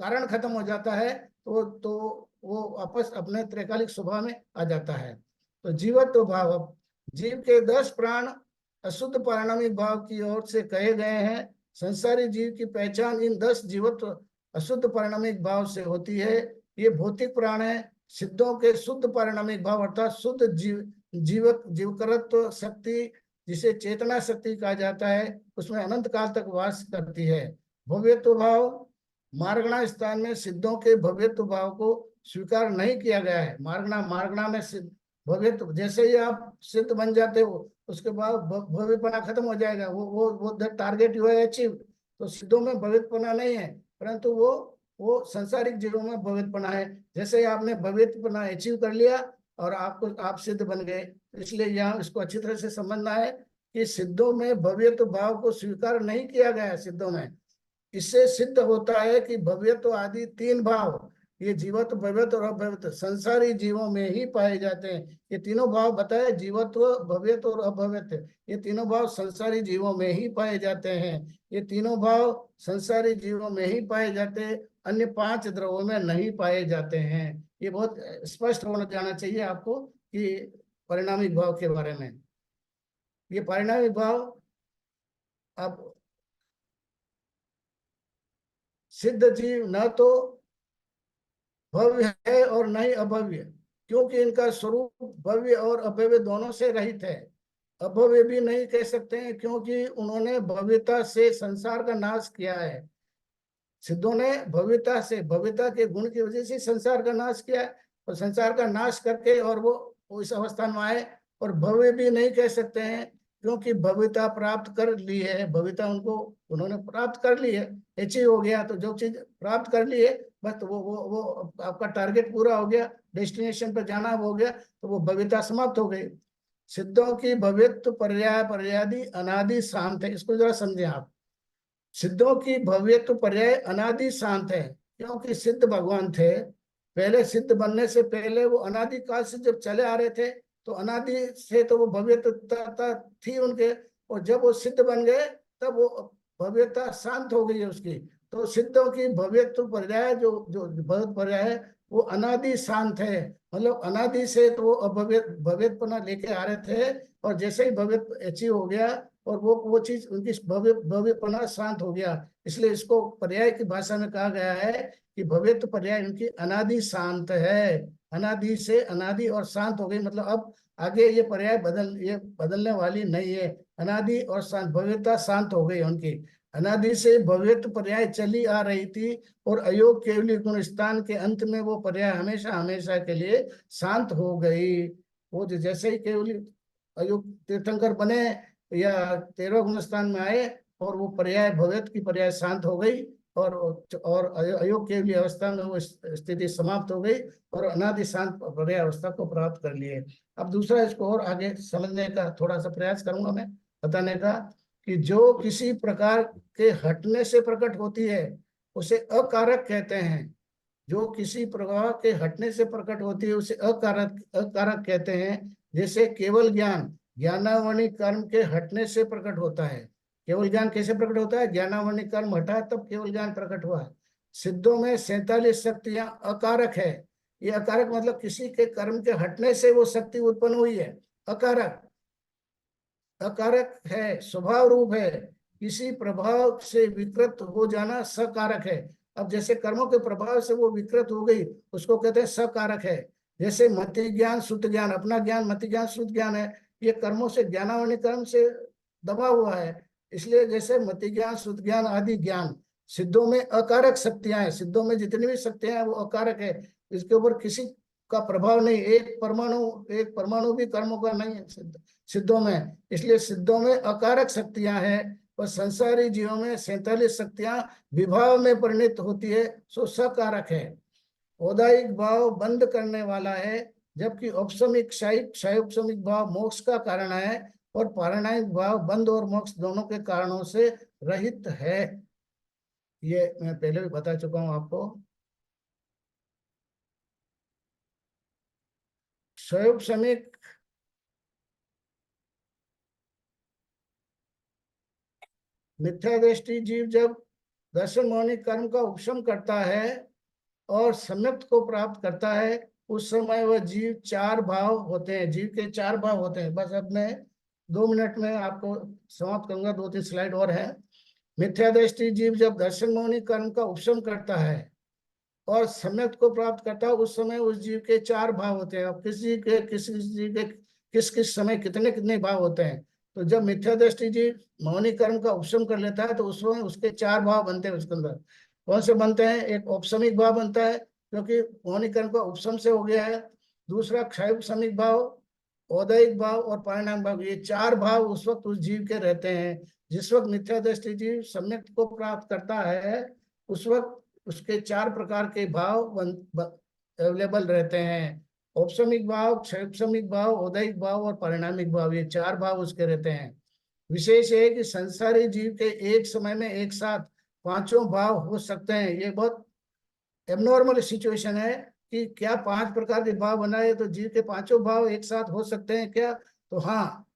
कारण खत्म हो जाता है, तो वो वापस अपने त्रैकालिक स्वभाव में आ जाता है। तो जीवत्व भाव, अब जीव के 10 प्राण अशुद्ध पारणमिक भाव की ओर से कहे गए हैं। संसारी जीव की पहचान इन 10 जीवत्व अशुद्ध पारणमिक भाव से होती है। ये भौतिक प्राण है। सिद्धों के शुद्ध पारणमिक भाव अर्थात शुद्ध जीवकरत्व शक्ति, जिसे चेतना शक्ति कहा जाता है, उसमें अनंत काल तक वास करती है। भव्यत्व भाव, मार्गणा स्थान में सिद्धों के भव्यत्व भाव को स्वीकार नहीं किया गया है। मार्गणा मार्गणा में सिद्ध भव्यत्व, जैसे ही आप सिद्ध बन जाते हो उसके बाद भव्यपना खत्म हो जाएगा। वो द टारगेट यू है अचीव। तो सिद्धों में भव्यपना नहीं है, परंतु वो संसारिक जीवों में भव्यपना है। जैसे ही आपने भव्यपना अचीव कर लिया और आप सिद्ध बन गए। इसलिए यहाँ इसको अच्छी तरह से समझना है कि सिद्धों में भव्यत्व भाव को स्वीकार नहीं किया गया है। सिद्धों में इससे सिद्ध होता है कि भव्यत्व आदि 3 भाव, ये जीवत्व, भव्यत्व और अभव्यत्व, संसारी जीवों में ही पाए जाते हैं। ये तीनों भाव बताए, जीवत्व, भव्यत्व और अभव्यत्व, ये तीनों भाव संसारी जीवों में ही पाए जाते हैं। ये तीनों भाव संसारी जीवों में ही पाए जाते हैं, अन्य 5 द्रव्यों में नहीं पाए जाते हैं। ये बहुत स्पष्ट होना जाना चाहिए आपको कि परिणामिक भाव के बारे में। ये परिणामिक भाव अब सिद्ध जीव न तो भव्य है और न ही अभव्य, क्योंकि इनका स्वरूप भव्य और अभव्य दोनों से रहित है। अभव्य भी नहीं कह सकते हैं, क्योंकि उन्होंने भव्यता से संसार का नाश किया है। सिद्धों ने भव्यता से, भव्यता के गुण की वजह से संसार का नाश किया है, और संसार का नाश करके और वो इस अवस्था में आए। और भव्य भी नहीं कह सकते हैं, क्योंकि भव्यता प्राप्त कर ली है। भव्यता उन्होंने प्राप्त कर ली है, अचीव हो गया। तो जो चीज प्राप्त कर ली है, बस तो वो आपका टारगेट पूरा हो गया, डेस्टिनेशन पर जाना हो गया, तो वो भव्यता समाप्त हो गई। सिद्धों की भव्यत्व पर्याय पर्यादि अनादि शांत है। इसको जरा समझें आप। सिद्धों की भव्यत्व पर्याय अनादि शांत है, क्योंकि सिद्ध भगवान थे। पहले सिद्ध बनने से पहले वो अनादि काल से जब चले आ रहे थे, तो अनादि से तो वो भव्यता थी उनके। और जब वो सिद्ध बन गए, तब वो भव्यता शांत हो गई है उसकी। तो सिद्धों की भव्यत्व पर्याय, जो जो भव्य पर्याय है, वो अनादि शांत है। मतलब अनादि से तो वो अभव्य भव्यपना लेके आ रहे थे, और जैसे ही भव्य अचीव हो गया, और वो चीज उनकी भव्यपना शांत हो गया। इसलिए इसको पर्याय की भाषा में कहा गया है कि भव्यत्व पर्याय उनकी अनादि शांत है। अनादि से अनादि और शांत हो गई, मतलब अब आगे ये बदलने वाली नहीं है। अनादि और शांत, भव्यता शांत हो गई उनकी। अनादि से भव्यत्व पर्याय चली आ रही थी, और अयोग केवली गुण स्थान के अंत में वो पर्याय हमेशा हमेशा के लिए शांत हो गई। वो जैसे ही केवली अयोग तीर्थंकर बने या 13 गुण स्थान में आए, और वो पर्याय भव्यत्व की पर्याय शांत हो गई, और अयोग केवली अवस्था में वो स्थिति समाप्त हो गई, और अनादि शांत पर्याय अवस्था को प्राप्त कर लिए। अब दूसरा, इसको और आगे समझने का थोड़ा सा प्रयास करूंगा मैं बताने का, कि जो किसी प्रकार के हटने से प्रकट होती है, उसे अकारक कहते हैं। जो किसी प्रकार के हटने से प्रकट होती है, उसे अकारक अकारक कहते हैं। जैसे केवल ज्ञान ज्ञानावरणी कर्म के हटने से प्रकट होता है। केवल ज्ञान कैसे प्रकट होता है? ज्ञानावरणी कर्म हटा तब केवल ज्ञान प्रकट हुआ है। सिद्धों में 47 शक्तियां अकारक है। ये अकारक मतलब किसी के कर्म के हटने से वो शक्ति उत्पन्न हुई है। अकारक अकारक है, स्वभाव रूप है। किसी प्रभाव से विकृत हो जाना सकारक है। अब जैसे कर्मों के प्रभाव से वो विकृत हो गई, उसको कहते हैं सकारक है। जैसे मति ज्ञान श्रुत ज्ञान, अपना ज्ञान मति ज्ञान श्रुत ज्ञान है, ये कर्मों से, ज्ञानावरणी कर्म से दबा हुआ है। इसलिए जैसे मति ज्ञान श्रुत ज्ञान आदि ज्ञान सिद्धों में अकारक शक्तियां हैं। सिद्धों में जितनी भी शक्तियां हैं वो अकारक है। इसके ऊपर किसी का प्रभाव नहीं, एक परमाणु भी कर्मों का नहीं है सिद्धों में। इसलिए सिद्धों में अकारक शक्तियां हैं, और संसारी जीवों में 47 शक्तियां विभाव में परिणित होती है, सो सकारक है। औदायिक भाव बंद करने वाला है, जबकि औपसमिक क्षयोपसमिक भाव मोक्ष का कारण है, और पारणायिक भाव बंद और मोक्ष दोनों के कारणों से रहित है। ये मैं पहले भी बता चुका हूं आपको। क्षयोपसमिक मिथ्या दृष्टि जीव जब दर्शन मौलिक कर्म का उपशम करता है, और सम्यक्त को प्राप्त करता है, उस समय वह जीव चार भाव होते हैं, जीव के चार भाव होते हैं। बस अब मैं 2 मिनट में आपको समाप्त करूंगा, 2-3 स्लाइड और है। मिथ्या दृष्टि जीव जब दर्शन मोहनी कर्म का उपशम करता है और सम्यक को प्राप्त करता है, उस समय उस जीव के चार भाव होते हैं। अब किस जीव के किस किस समय कितने कितने भाव होते हैं। तो जब मिथ्या दृष्टि जीव मौनी कर्म का उपशम कर लेता है तो उस समय उसके चार भाव बनते हैं। उसके अंदर कौन से बनते हैं? एक औपसमिक भाव बनता है, क्योंकि मौनी कर्म का उपशम से हो गया है। दूसरा क्षयोपसमिक भाव, औदैहिक भाव और परिणाम भाव, ये चार भाव उस वक्त उस जीव के रहते हैं। जिस वक्त मिथ्या दृष्टि जीव सम्यक को प्राप्त करता है, उस वक्त उसके चार प्रकार के भाव अवेलेबल रहते हैं। औपसमिक भाव, क्षयोपसमिक भाव, औदैहिक भाव और परिणामिक भाव, ये चार भाव उसके रहते हैं। विशेष है कि संसारी जीव के एक समय में एक साथ पांचों भाव हो सकते हैं। ये बहुत एबनॉर्मल सिचुएशन है कि क्या 5 प्रकार के भाव बनाए तो जीव के पांचों भाव एक साथ हो सकते हैं क्या? तो हाँ,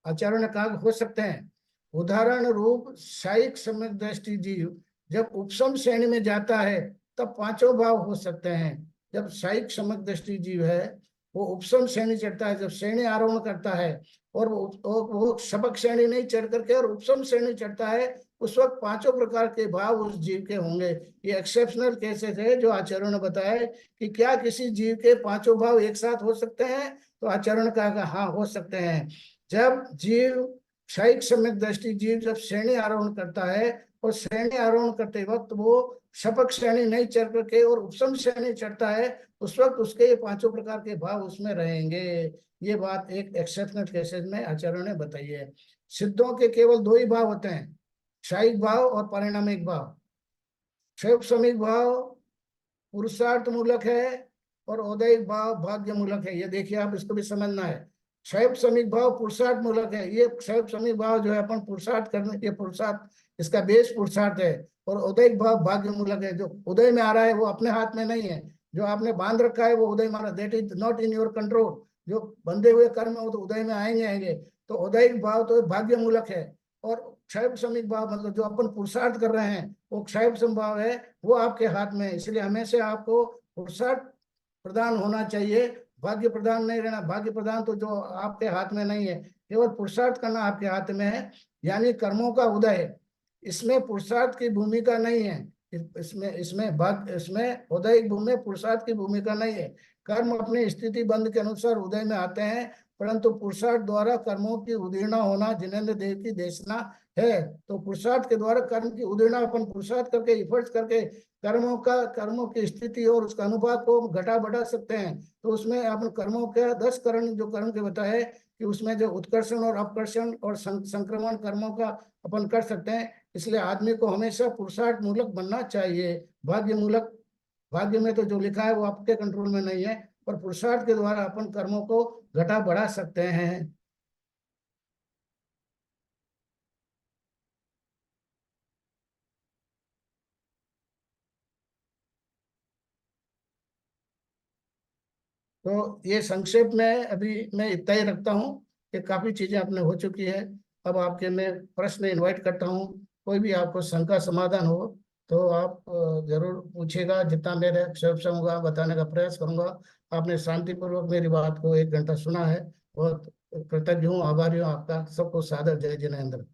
आचार्यों ने कहा हो सकते हैं। उदाहरण रूप शायिक सम्यक दृष्टि जीव जब उपसम श्रेणी में जाता है तब पांचों भाव हो सकते हैं। जब शायिक सम्यक दृष्टि जीव है वो उपसम श्रेणी चढ़ता है, जब श्रेणी आरोहण करता है और वो शबक श्रेणी नहीं चढ़ करके और उपसम श्रेणी चढ़ता है, उस वक्त पांचों प्रकार के भाव उस जीव के होंगे। ये एक्सेप्शनल केसेस है जो आचार्यों ने बताया कि क्या किसी जीव के पांचों भाव एक साथ हो सकते हैं? तो आचार्यों ने कहा हाँ, हो सकते हैं। जब जीव क्षयिक सम्यक दृष्टि जीव जब श्रेणी आरोहण करता है और श्रेणी आरोहण करते वक्त वो शपक श्रेणी नहीं चढ़ करके और उपसम श्रेणी चढ़ता है, उस वक्त उसके ये पांचों प्रकार के भाव उसमें रहेंगे। ये बात एक एक्सेप्शनल केसेस में आचार्यों ने बताई है। सिद्धों के केवल दो ही भाव होते हैं, क्षयिक भाव और परिणामिक भाव। क्षयोपसमिक भाव पुरुषार्थ मूलक है और औदैहिक भाव भाग्य मूलक है। ये देखिए, आप इसको भी समझना है। क्षैप समीक भाव पुरुषार्थ मूलक है। ये क्षैप समीक भाव जो है अपन पुरुषार्थ करने, ये पुरुषार्थ इसका बेस पुरुषार्थ है। और उदय भाव भाग्य मूलक है। जो उदय में आ रहा है वो अपने हाथ में नहीं है, जो आपने बांध रखा है वो उदय माना, that is not in your control. जो बंधे हुए कर्म है वो तो उदय में आएंगे आएंगे। तो उदयिक भाव तो भाग्य मूलक है। और क्षैप समीक भाव मतलब जो अपन पुरुषार्थ कर रहे हैं वो क्षैप संभाव है, वो आपके हाथ में है। इसलिए हमेशा आपको पुरुषार्थ प्रदान होना चाहिए, भाग्य प्रदान नहीं रहना। भाग्य प्रदान तो जो आपके हाथ में नहीं है, केवल पुरुषार्थ करना आपके हाथ में है, यानी कर्मों का उदय है। इसमें पुरुषार्थ की भूमिका नहीं है। इसमें उदय भूमि में पुरुषार्थ की भूमिका नहीं है। कर्म अपनी स्थिति बंध के अनुसार उदय में आते हैं, परंतु पुरुषार्थ द्वारा कर्मों की उदीर्णा होना जिनेन्द्र देव की देशना है। तो पुरुषार्थ के द्वारा कर्म की उदीर्णा अपन पुरुषार्थ करके इफर्ट्स करके कर्मों की स्थिति और उसका अनुपात को घटा बढ़ा सकते हैं। तो उसमें अपन कर्मों के 10 करण जो कर्म के बताए कि उसमें जो उत्कर्षण और अपकर्षण और संक्रमण कर्मों का अपन कर सकते हैं। इसलिए आदमी को हमेशा पुरुषार्थ मूलक बनना चाहिए। भाग्य मूलक, भाग्य में तो जो लिखा है वो आपके कंट्रोल में नहीं है, पर पुरुषार्थ के द्वारा अपन कर्मों को घटा बढ़ा सकते हैं। तो ये संक्षेप में अभी मैं इतना ही रखता हूँ कि काफी चीजें अपने हो चुकी है। अब आपके मैं प्रश्न इनवाइट करता हूँ, कोई भी आपको शंका समाधान हो तो आप जरूर पूछेगा। जितना मेरे क्षमता होगा बताने का प्रयास करूंगा। आपने शांतिपूर्वक मेरी बात को 1 घंटा सुना है, बहुत कृतज्ञ हूँ, आभारी हूँ आपका। सबको सादर जय जिनेन्द्र।